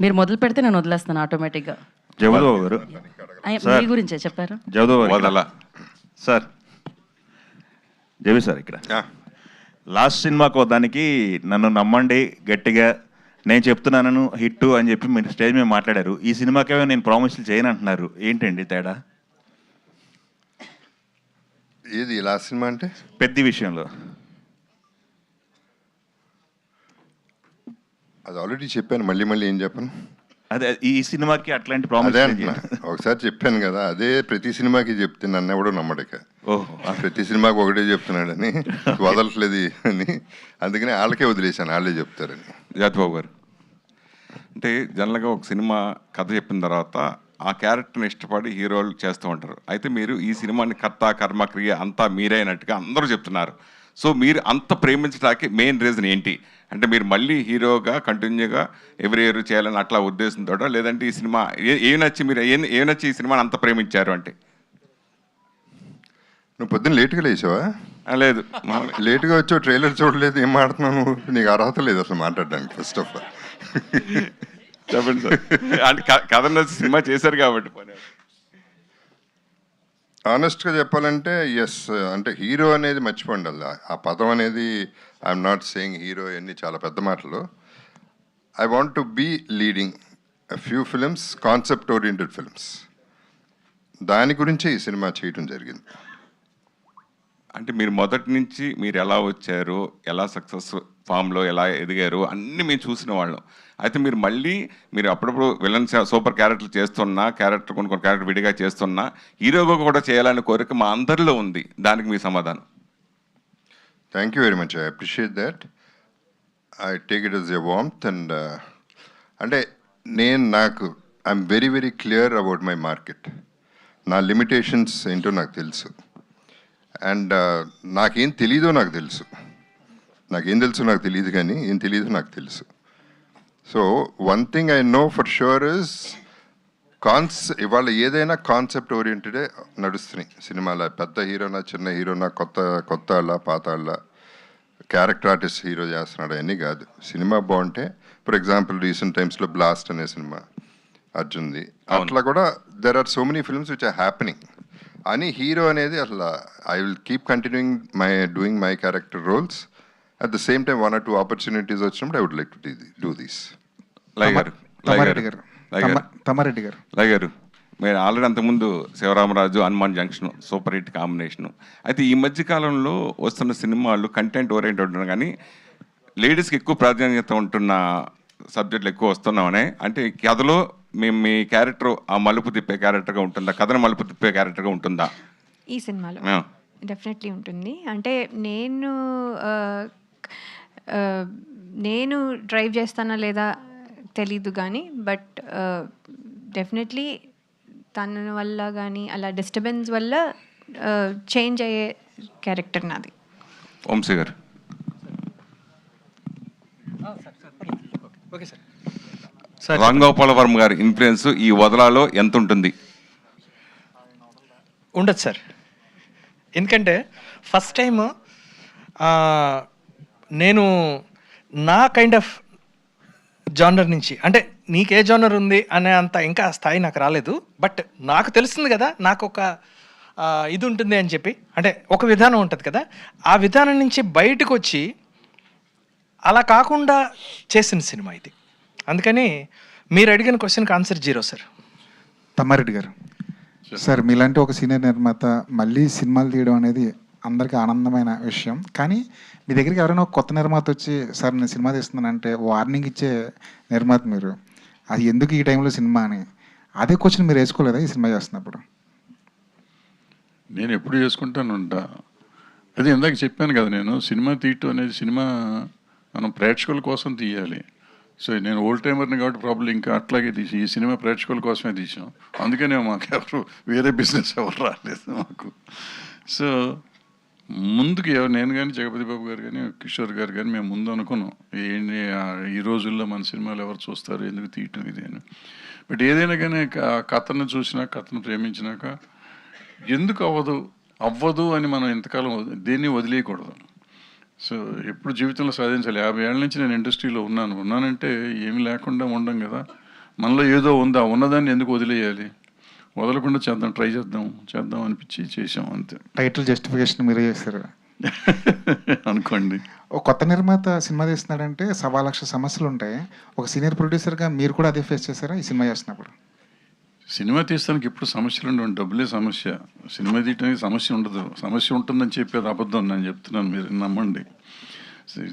మీరు మొదలు పెడితే నేను వదిలేస్తాను ఆటోమేటిక్గా. జగదేవ్ గారు మీ గురించే చెప్పారు. జగదేవ్ గారు సార్, జవి సార్ ఇక్కడ లాస్ట్ సినిమాకు దానికి నన్ను నమ్మండి గట్టిగా, నేను చెప్తున్నాను హిట్ అని చెప్పి మీరు స్టేజ్ మీద మాట్లాడారు. ఈ సినిమాకేమో నేను ప్రామిస్లు చేయను అంటున్నారు, ఏంటండి తేడా? ఏది లాస్ట్ సినిమా అంటే? పెద్ద విషయంలో అది ఆల్రెడీ చెప్పాను, మళ్ళీ మళ్ళీ ఏం చెప్పను. అదే ఈ సినిమాకి అట్లాంటి ప్రామిస్ ఒకసారి చెప్పాను కదా, అదే ప్రతి సినిమాకి చెప్తే నన్ను ఎవడో నమ్మడక. ప్రతి సినిమాకి ఒకటే చెప్తున్నాడని, వదలట్లేదు అని, అందుకని వాళ్ళకే వదిలేశాను, వాళ్ళే చెప్తారని. జాతిబాబు గారు అంటే జనరల్గా ఒక సినిమా కథ చెప్పిన తర్వాత ఆ క్యారెక్టర్ని ఇష్టపడి హీరోలు చేస్తూ ఉంటారు. అయితే మీరు ఈ సినిమాని కర్త కర్మ క్రియ అంతా మీరే అయినట్టుగా అందరూ చెప్తున్నారు. సో మీరు అంత ప్రేమించడానికి మెయిన్ రీజన్ ఏంటి? అంటే మీరు మళ్ళీ హీరోగా కంటిన్యూగా ఎవ్రీ ఇయర్ చేయాలని అట్లా ఉద్దేశంతో, లేదంటే ఈ సినిమా ఏమి నచ్చి మీరు ఏమి నచ్చి ఈ సినిమాని అంత ప్రేమించారు అంటే? నువ్వు పొద్దున్న లేట్గా లేచావా? లేదు, లేట్గా వచ్చావు, ట్రైలర్ చూడలేదు, ఏం మాట్లాడుతున్నావు? నీకు అర్హత లేదు అసలు మాట్లాడడానికి. ఫస్ట్ ఆఫ్ ఆల్ చెప్పండి సార్. అంటే కథ నచ్చి సినిమా చేశారు కాబట్టి. ఆనెస్ట్గా చెప్పాలంటే ఎస్, అంటే హీరో అనేది మర్చిపోండి. ఆ పదం అనేది, ఐఎమ్ నాట్ సేయింగ్ హీరో అన్ని చాలా పెద్ద మాటలు. I want to be leading a few films, concept oriented films. దాని గురించే ఈ సినిమా చేయడం జరిగింది. అంటే మీరు మొదటి నుంచి మీరు ఎలా వచ్చారు, ఎలా సక్సెస్ ఫామ్లో ఎలా ఎదిగారు అన్నీ మేము చూసిన వాళ్ళం. అయితే మీరు మళ్ళీ మీరు అప్పుడప్పుడు విలన్ సూపర్ క్యారెక్టర్లు చేస్తున్నా, కొన్ని క్యారెక్టర్ విడిగా చేస్తున్నా, హీరోగా కూడా చేయాలనే కోరిక మా అందరిలో ఉంది. దానికి మీ సమాధానం? Thank you very much, I appreciate that. I take it as a warmth. And అంటే నాకు I'm very very clear about my market. నా లిమిటేషన్స్ ఏంటో నాకు తెలుసు. అండ్ నాకేం తెలీదో నాకు తెలుసు. నాకేం తెలుసు నాకు తెలియదు, కానీ ఏం తెలీదో నాకు తెలుసు. So one thing I know for sure is ఇవాళ ఏదైనా కాన్సెప్ట్ ఓరియంటెడే నడుస్తున్నాయి సినిమాలో. పెద్ద హీరోనా, చిన్న హీరోనా, కొత్త వాళ్ళ, పాత వాళ్ళ, క్యారెక్టర్ ఆర్టిస్ట్ హీరో చేస్తున్నాడు అన్నీ కాదు. సినిమా బాగుంటే, ఫర్ ఎగ్జాంపుల్ రీసెంట్ టైమ్స్లో బ్లాస్ట్ అనే సినిమా అర్జున్ది, అట్లా కూడా there are so many films which are happening. అని హీరో అనేది అసలు I will keep continuing doing my character roles. At the same time 1 or 2 opportunities వచ్చినప్పుడు I would like to do this. Tammareddy గారు మీరు ఆల్రెడీ అంతకుముందు Sivaramaraju, Hanuman junction super hit combination. అయితే ఈ మధ్యకాలంలో వస్తున్న సినిమాలు కంటెంట్ ఓరియంటెడ్ ఉంటున్నాయి, కానీ లేడీస్కి ఎక్కువ ప్రాధాన్యత ఉంటున్న సబ్జెక్టులు ఎక్కువ వస్తున్నామనే. అంటే కథలో మేము మీ క్యారెక్టర్ ఆ మలుపు తిప్పే క్యారెక్టర్గా ఉంటుందా, కథను మలుపు తిప్పే క్యారెక్టర్గా ఉంటుందా? ఈ సినిమాలో డెఫినెట్లీ ఉంటుంది. అంటే నేను డ్రైవ్ చేస్తానా లేదా తెలీదు, కానీ బట్ డెఫినెట్లీ తన వల్ల కానీ అలా డిస్టర్బెన్స్ వల్ల చేంజ్ అయ్యే క్యారెక్టర్ నాది. వంశీ గారు. Okay sir. రామ్ గోపాల్ వర్మ గారి ఇన్ఫ్లుయెన్స్ ఈ వదలాలో ఎంత ఉంటుంది? ఉండదు సార్. ఎందుకంటే ఫస్ట్ టైం నేను నా కైండ్ ఆఫ్ జానర్ నుంచి, అంటే నీకే జానర్ ఉంది అనే అంత ఇంకా స్థాయి నాకు రాలేదు. బట్ నాకు తెలుస్తుంది కదా, నాకు ఒక ఇది ఉంటుంది అని చెప్పి, అంటే ఒక విధానం ఉంటుంది కదా, ఆ విధానం నుంచి బయటకు వచ్చి అలా కాకుండా చేసిన సినిమా ఇది. అందుకని మీరు అడిగిన క్వశ్చన్కి ఆన్సర్ 0 సార్. తమ్మారెడ్డి గారు సార్, మీలాంటి ఒక సీనియర్ నిర్మాత మళ్ళీ సినిమాలు తీయడం అనేది అందరికీ ఆనందమైన విషయం. కానీ మీ దగ్గరికి ఎవరైనా ఒక కొత్త నిర్మాత వచ్చి సార్ నేను సినిమా తీస్తున్నానంటే వార్నింగ్ ఇచ్చే నిర్మాత మీరు. అది ఎందుకు ఈ టైంలో సినిమా అని, అదే క్వశ్చన్ మీరు వేసుకోలేదా ఈ సినిమా చేస్తున్నప్పుడు? నేను ఎప్పుడు చేసుకుంటాను ఉంటా. అది ఇందాక చెప్పాను కదా, నేను సినిమా తీయటం అనేది, సినిమా మనం ప్రేక్షకుల కోసం తీయాలి. సో నేను ఓల్డ్ టైమర్ని కాబట్టి ప్రాబ్లం ఇంకా అట్లాగే తీసి ఈ సినిమా ప్రేక్షకుల కోసమే తీసాం. అందుకనే మాకు ఎవరు వేరే బిజినెస్ ఎవరు రాలేదు మాకు. సో ముందుకు నేను కానీ జగపతి బాబు గారు కానీ కిషోర్ గారు కానీ మేము ముందు అనుకున్నాం ఏంటి ఈ రోజుల్లో మన సినిమాలు ఎవరు చూస్తారు, ఎందుకు తీయటం ఇది అని. బట్ ఏదైనా కానీ కథను చూసినా, కథను ప్రేమించినాక ఎందుకు అవ్వదు అని మనం ఎంతకాలం దేన్ని వదిలేయకూడదు. సో ఎప్పుడు జీవితంలో సాధించాలి. 50 ఏళ్ళ నుంచి నేను ఇండస్ట్రీలో ఉన్నానంటే ఏమి లేకుండా ఉండం కదా. మనలో ఏదో ఉందా, ఉన్నదాన్ని ఎందుకు వదిలేయాలి? వదలకుండా ట్రై చేద్దాం అనిపించి చేసాం అంతే. టైటిల్ జస్టిఫికేషన్ మీరే చేస్తారు అనుకోండి. ఒక కొత్త నిర్మాత సినిమా తీస్తున్నాడంటే 1,00,000 సమస్యలు ఉంటాయి. ఒక సీనియర్ ప్రొడ్యూసర్గా మీరు కూడా అదే ఫేస్ చేశారా ఈ సినిమా చేస్తున్నప్పుడు? సినిమా తీస్తానికి ఎప్పుడు సమస్యలు ఉండవు, డబ్బులే సమస్య. సినిమా తీయడానికి సమస్య ఉండదు. సమస్య ఉంటుందని చెప్పేది అబద్ధం, నేను చెప్తున్నాను, మీరు నమ్మండి.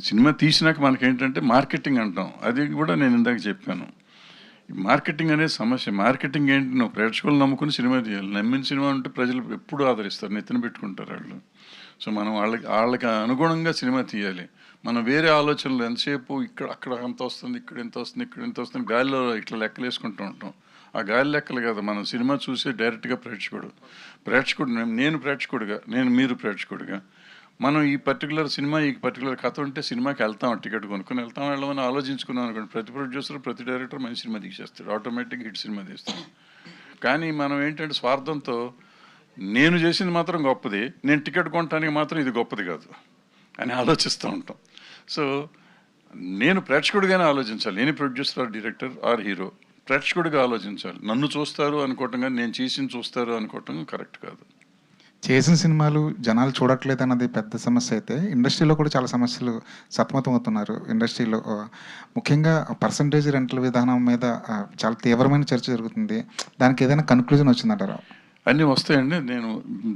సినిమా తీసినాక మనకేంటంటే మార్కెటింగ్ అంటాం, అది కూడా నేను ఇందాక చెప్పాను. మార్కెటింగ్ అనేది సమస్య. మార్కెటింగ్ ఏంటి? నువ్వు ప్రేక్షకులు నమ్ముకుని సినిమా తీయాలి. నమ్మిన సినిమా ఉంటే ప్రజలు ఎప్పుడు ఆదరిస్తారు, నెత్తిన పెట్టుకుంటారు వాళ్ళు. సో మనం వాళ్ళకి అనుగుణంగా సినిమా తీయాలి. మనం వేరే ఆలోచనలు ఎంతసేపు అక్కడ అంత వస్తుంది, ఇక్కడ ఎంత వస్తుంది, ఇక్కడ ఎంత వస్తుంది, గాలిలో ఇట్లా లెక్కలు వేసుకుంటూ ఉంటాం. ఆ గాలి లెక్కలు కదా, మనం సినిమా చూసే డైరెక్ట్గా ప్రేక్షకుడు నేను ప్రేక్షకుడిగా, మీరు ప్రేక్షకుడిగా, మనం ఈ పర్టికులర్ సినిమా, ఈ పర్టికులర్ కథ ఉంటే సినిమాకి వెళ్తాం, టికెట్ కొనుక్కొని వెళ్ళమని ఆలోచించుకున్నాం అనుకోండి, ప్రతి ప్రొడ్యూసర్, ప్రతి డైరెక్టర్ మంచి సినిమా తీసేస్తాడు, ఆటోమేటిక్గా హిట్ సినిమా తీస్తాడు. కానీ మనం ఏంటంటే స్వార్థంతో నేను చేసింది మాత్రం గొప్పది, నేను టికెట్ కొనడానికి మాత్రం ఇది గొప్పది కాదు అని ఆలోచిస్తూ ఉంటాం. సో నేను ప్రేక్షకుడిగానే ఆలోచించాలి. నేను producer or director or hero, ప్రేక్షకుడిగా ఆలోచించాలి. నన్ను చూస్తారు అనుకోవటం కానీ నేను చేసింది చూస్తారు అనుకోవటం కరెక్ట్ కాదు. చేసిన సినిమాలు జనాలు చూడట్లేదు అన్నది పెద్ద సమస్య అయితే, ఇండస్ట్రీలో కూడా చాలా సమస్యలు సతమతం అవుతున్నారు. ఇండస్ట్రీలో ముఖ్యంగా పర్సంటేజ్ రెంటల్ విధానం మీద చాలా తీవ్రమైన చర్చ జరుగుతుంది. దానికి ఏదైనా కన్క్లూజన్ వచ్చిందంటారా? అన్నీ వస్తాయండి. నేను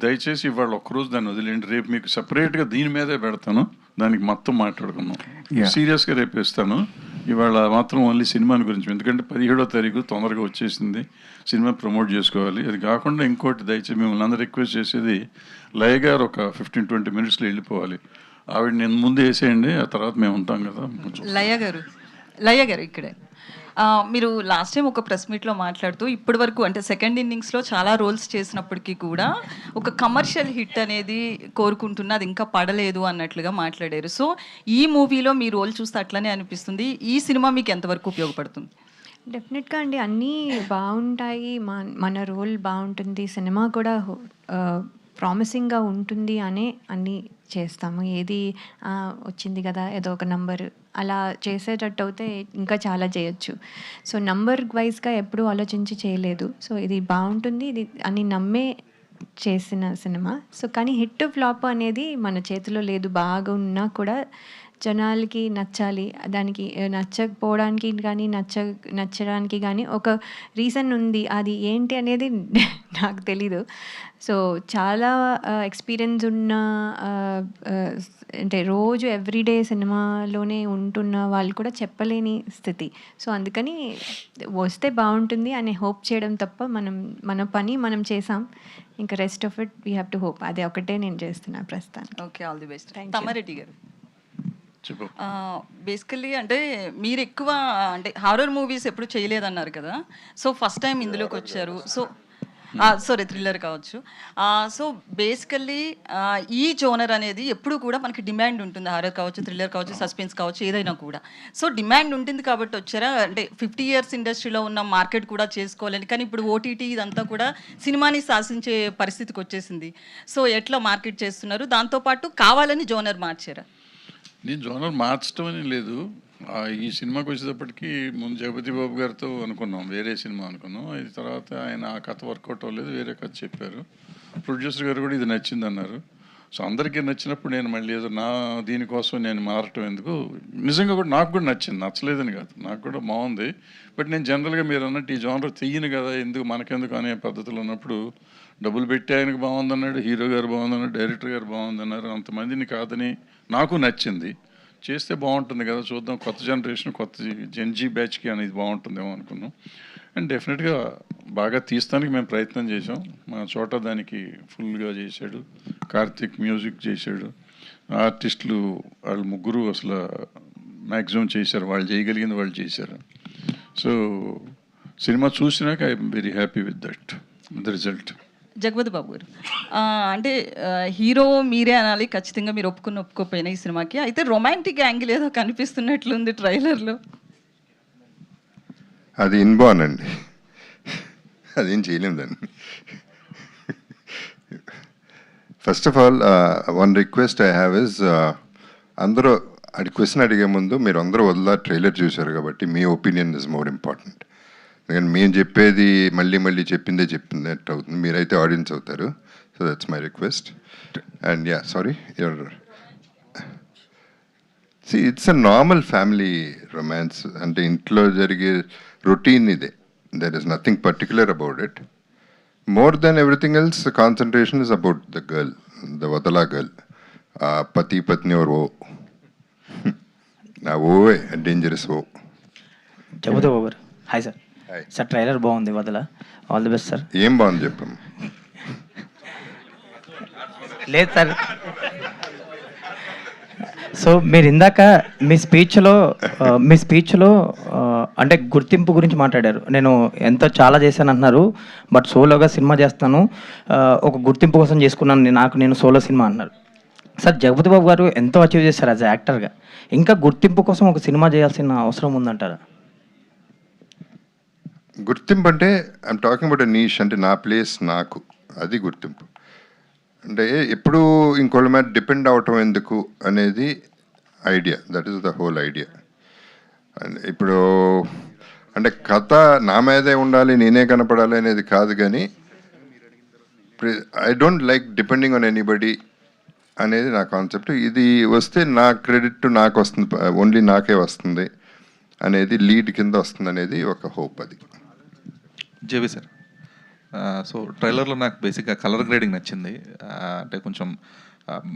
దయచేసి ఇవాళ ఒక్కరోజు దాన్ని వదిలేండి, రేపు మీకు సపరేట్గా దీని మీదే పెడతాను, దానికి మొత్తం మాట్లాడుకున్నాం. సీరియస్గా రేపు ఇస్తాను. ఇవాళ మాత్రం ఓన్లీ సినిమాని గురించి, ఎందుకంటే 17వ తారీఖు తొందరగా వచ్చేసింది, సినిమా ప్రమోట్ చేసుకోవాలి. అది కాకుండా ఇంకోటి దయచేసి మిమ్మల్ని అందరూ రిక్వెస్ట్ చేసేది, లయ గారు ఒక 15-20 మినిట్స్లో వెళ్ళిపోవాలి. ఆవిడ నేను ముందు వేసేయండి, ఆ తర్వాత మేము ఉంటాం కదా. లయ గారు ఇక్కడే మీరు లాస్ట్ టైం ఒక ప్రెస్ మీట్లో మాట్లాడుతూ ఇప్పటి వరకు అంటే సెకండ్ ఇన్నింగ్స్లో చాలా రోల్స్ చేసినప్పటికీ కూడా ఒక కమర్షియల్ హిట్ అనేది కోరుకుంటున్నా, అది ఇంకా పడలేదు అన్నట్లుగా మాట్లాడారు. సో ఈ మూవీలో మీ రోల్ చూస్తే అట్లనే అనిపిస్తుంది. ఈ సినిమా మీకు ఎంతవరకు ఉపయోగపడుతుంది? డెఫినెట్గా అండి, అన్నీ బాగుంటాయి, మన రోల్ బాగుంటుంది, సినిమా కూడా ప్రామిసింగ్గా ఉంటుంది అనే అన్నీ చేస్తాము. ఏది వచ్చింది కదా ఏదో ఒక నంబర్ అలా చేసేటట్టు అయితే ఇంకా చాలా చేయొచ్చు. సో నంబర్ వైజ్గా ఎప్పుడూ ఆలోచించి చేయలేదు. సో ఇది బాగుంటుంది, ఇది అని నమ్మే చేసిన సినిమా. సో కానీ హిట్ ఫ్లాప్ అనేది మన చేతిలో లేదు. బాగా ఉన్నా కూడా జనాలకి నచ్చాలి, దానికి నచ్చకపోవడానికి కానీ నచ్చడానికి కానీ ఒక రీజన్ ఉంది. అది ఏంటి అనేది నాకు తెలీదు. సో చాలా ఎక్స్పీరియన్స్ ఉన్న అంటే రోజు ఎవ్రీడే సినిమాలోనే ఉంటున్న వాళ్ళు కూడా చెప్పలేని స్థితి. సో అందుకని వస్తే బాగుంటుంది అని హోప్ చేయడం తప్ప మన పని మనం చేసాం, ఇంకా rest of it we have to hope. అదే ఒకటే నేను చేస్తున్నా ప్రస్తుతానికి. Okay, all the best. Tammareddy గారు, బేసికల్లీ అంటే మీరు ఎక్కువ అంటే హారర్ మూవీస్ ఎప్పుడు చేయలేదన్నారు కదా, సో ఫస్ట్ టైం ఇందులోకి వచ్చారు. సో సారీ థ్రిల్లర్ కావచ్చు. సో బేసికల్లీ ఈ జోనర్ అనేది ఎప్పుడు కూడా మనకి డిమాండ్ ఉంటుంది. హారర్ కావచ్చు, థ్రిల్లర్ కావచ్చు, సస్పెన్స్ కావచ్చు, ఏదైనా కూడా. సో డిమాండ్ ఉంటుంది కాబట్టి వచ్చారా? అంటే 50 years ఇండస్ట్రీలో ఉన్న మార్కెట్ కూడా చేసుకోవాలని, కానీ ఇప్పుడు ఓటీటీ ఇదంతా కూడా సినిమాని శాసించే పరిస్థితికి వచ్చేసింది. సో ఎట్లా మార్కెట్ చేస్తున్నారు? దాంతోపాటు కావాలని జోనర్ మార్చారా? నేను జోనర్ మార్చడం అని లేదు. ఈ సినిమాకి వచ్చేటప్పటికి ముందు జగపతి బాబు గారితో అనుకున్నాం, వేరే సినిమా అనుకున్నాం. అది తర్వాత ఆయన ఆ కథ వర్కౌట్ అవ్వలేదు, వేరే కథ చెప్పారు. ప్రొడ్యూసర్ గారు కూడా ఇది నచ్చింది అన్నారు. సో అందరికీ నచ్చినప్పుడు నేను మళ్ళీ ఏదో నా దీనికోసం నేను మారటం ఎందుకు, నిజంగా కూడా నాకు కూడా నచ్చింది, నచ్చలేదని కాదు, నాకు కూడా బాగుంది. బట్ నేను జనరల్గా మీరు అన్నట్టు ఈ జోనర్ తీయను కదా, ఎందుకు మనకెందుకు అనే పద్ధతులు ఉన్నప్పుడు డబ్బులు పెట్టి ఆయనకు బాగుందన్నాడు, హీరో గారు బాగుందన్నాడు, డైరెక్టర్ గారు బాగుందన్నారు, అంతమందిని కాదని నాకు నచ్చింది. చేస్తే బాగుంటుంది కదా, చూద్దాం, కొత్త జనరేషన్, కొత్త జెన్జీ బ్యాచ్కి అనేది బాగుంటుందేమో అనుకున్నాం. అండ్ డెఫినెట్గా బాగా తీస్తానికి మేము ప్రయత్నం చేసాం. మా చోట దానికి ఫుల్గా చేశాడు, కార్తిక్ మ్యూజిక్ చేశాడు, ఆర్టిస్టులు వాళ్ళు ముగ్గురు అసలు మ్యాక్సిమం చేశారు, వాళ్ళు చేయగలిగింది వాళ్ళు చేశారు. సో సినిమా చూసినాక I'm very happy with that, with the result. Jagapathi Babu గారు, అంటే హీరో మీరే అనాలి ఖచ్చితంగా, మీరు ఒప్పుకోపోయినా ఈ సినిమాకి. అయితే రొమాంటిక్ యాంగిల్ ఏదో కనిపిస్తున్నట్లుంది ట్రైలర్లో. అది ఇన్బార్న్ అండి, అదేం చేయలేము దాన్ని. First of all one request I have is, అందరూ క్వశ్చన్ అడిగే ముందు మీరు అందరూ వదిలా ట్రైలర్ చూశారు కాబట్టి మీ ఒపీనియన్ ఇస్ మోర్ ఇంపార్టెంట్. ఎందుకంటే మేము చెప్పేది మళ్ళీ మళ్ళీ చెప్పిందట్టు అవుతుంది. మీరైతే ఆడియన్స్ అవుతారు. So that's my request. And yeah, sorry, it's a normal family romance. అంటే ఇంట్లో జరిగే రొటీన్ ఇదే. There is nothing particular about it. More than everything else, concentration is about the girl, the Vadala girl. పతి పత్ని और वो నా ఓవే డేంజరస్ ఓ. చెబుతా బాబు. Hi sir. Hi. Sir trailer బాగుంది, Vadala. All the best sir. ఏం బాగుంది చెప్పమ్మా. లేదు సార్. సో మీరు ఇందాక మీ స్పీచ్లో అంటే గుర్తింపు గురించి మాట్లాడారు. నేను ఎంతో చాలా చేశాను అంటున్నారు, బట్ సోలోగా సినిమా చేస్తాను, ఒక గుర్తింపు కోసం చేసుకున్నాను నేను సోలో సినిమా అన్నారు. సార్ జగపతి బాబు గారు ఎంతో అచీవ్ చేశారు యాజ్ యాక్టర్గా, ఇంకా గుర్తింపు కోసం ఒక సినిమా చేయాల్సిన అవసరం ఉందంటారా? గుర్తింపు అంటే ఐఎమ్ టాకింగ్ అబౌట్ నీష్. అంటే నా ప్లేస్ నాకు, అది గుర్తింపు. అంటే ఎప్పుడు ఇంకోళ్ళ మీద డిపెండ్ అవటం ఎందుకు అనేది idea. That is the whole idea. And ఇప్పుడు అంటే కథ నా మీదే ఉండాలి, నేనే కనపడాలి అనేది కాదు, కానీ I don't like depending on anybody అనేది నా కాన్సెప్ట్. ఇది వస్తే నా క్రెడిట్ నాకు వస్తుంది, ఓన్లీ నాకే వస్తుంది అనేది, లీడ్ కింద వస్తుంది అనేది ఒక హోప్. అది జేవి సార్. సో ట్రైలర్లో నాకు బేసిక్గా కలర్ గ్రేడింగ్ నచ్చింది. అంటే కొంచెం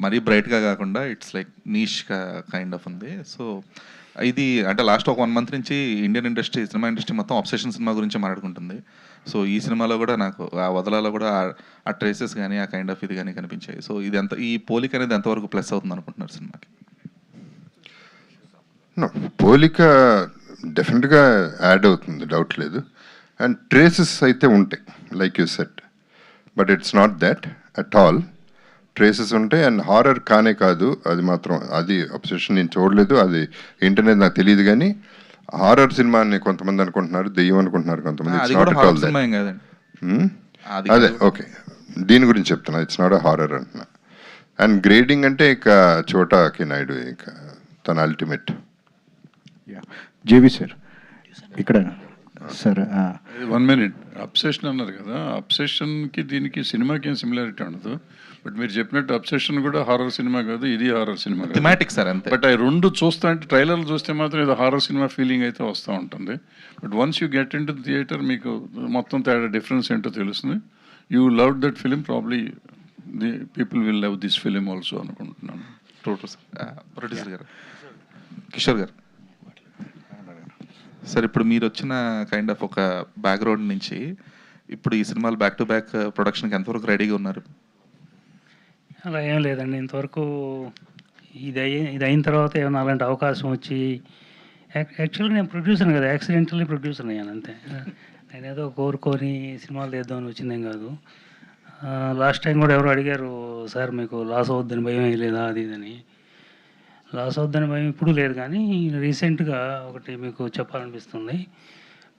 మరీ బ్రైట్గా కాకుండా it's like niche kind of ఉంది. సో ఇది అంటే లాస్ట్ ఒక 1 month నుంచి ఇండియన్ ఇండస్ట్రీ, సినిమా ఇండస్ట్రీ మొత్తం అబ్సెషన్ సినిమా గురించి మాట్లాడుకుంటుంది. సో ఈ సినిమాలో కూడా నాకు ఆ వదలలో కూడా ఆ ట్రేసెస్ కానీ ఆ కైండ్ ఆఫ్ ఇది కానీ కనిపించాయి. సో ఇది ఎంత, ఈ పోలిక అనేది ఎంతవరకు ప్లస్ అవుతుంది అనుకుంటున్నారు సినిమాకి? పోలిక డెఫినెట్గా యాడ్ అవుతుంది, డౌట్ లేదు. అండ్ ట్రేసెస్ అయితే ఉంటాయి, like you set, but it's not that at all. Traces ఉంటాయి. అండ్ హారర్ కానే కాదు, అది మాత్రం, అది అబ్సెషన్ నేను చూడలేదు, అది ఏంటనేది నాకు తెలియదు. కానీ హారర్ సినిమా అని కొంతమంది అనుకుంటున్నారు, దెయ్యం అనుకుంటున్నారు కొంతమంది. అదే ఓకే, దీని గురించి చెప్తున్నా, ఇట్స్ నాట్ అ హారర్ అంటున్నా. అండ్ గ్రేడింగ్ అంటే ఇక చోటాకి నాయుడు ఇక తన అల్టిమేట్. జేవి సార్ ఇక్కడ సార్ 1 minute. అబ్సెషన్ అన్నారు కదా, అబ్సెషన్కి దీనికి సినిమాకి ఏం సిమిలారిటీ ఉండదు. బట్ మీరు చెప్పినట్టు అబ్సెషన్ కూడా హారర్ సినిమా కాదు, ఇది హారర్ సినిమా థిమాటిక్ సార్ అంతే. బట్ అవి రెండు చూస్తా అంటే ట్రైలర్లు చూస్తే మాత్రం ఏదో హారర్ సినిమా ఫీలింగ్ అయితే వస్తూ ఉంటుంది. But once you get in to theatre మీకు మొత్తం తేడా డిఫరెన్స్ ఏంటో తెలుస్తుంది. You love that film, probably the people will love this film also అనుకుంటున్నాను. ప్రొడ్యూసర్ గారు, కిషోర్ గారు సార్, ఇప్పుడు మీరు వచ్చిన కైండ్ ఆఫ్ ఒక బ్యాక్గ్రౌండ్ నుంచి ఇప్పుడు ఈ సినిమాలు బ్యాక్ టు బ్యాక్ ప్రొడక్షన్కి ఎంతవరకు రెడీగా ఉన్నారు? అలా ఏం లేదండి, ఇంతవరకు ఇది అయిన తర్వాత ఏమైనా అలాంటి అవకాశం వచ్చి, యాక్చువల్గా నేను ప్రొడ్యూసర్ కదా, యాక్సిడెంటల్లీ ప్రొడ్యూసర్ అయ్యాను అంతే. నేను ఏదో కోరుకొని సినిమాలు తీద్దామని వచ్చిందేం కాదు. లాస్ట్ టైం కూడా ఎవరు అడిగారు, సార్ మీకు లాస్ అవుద్దని భయం లేదా అది ఇదని. లాస్ అవుద్దని భయం ఇప్పుడు లేదు, కానీ రీసెంట్గా ఒకటి మీకు చెప్పాలనిపిస్తుంది.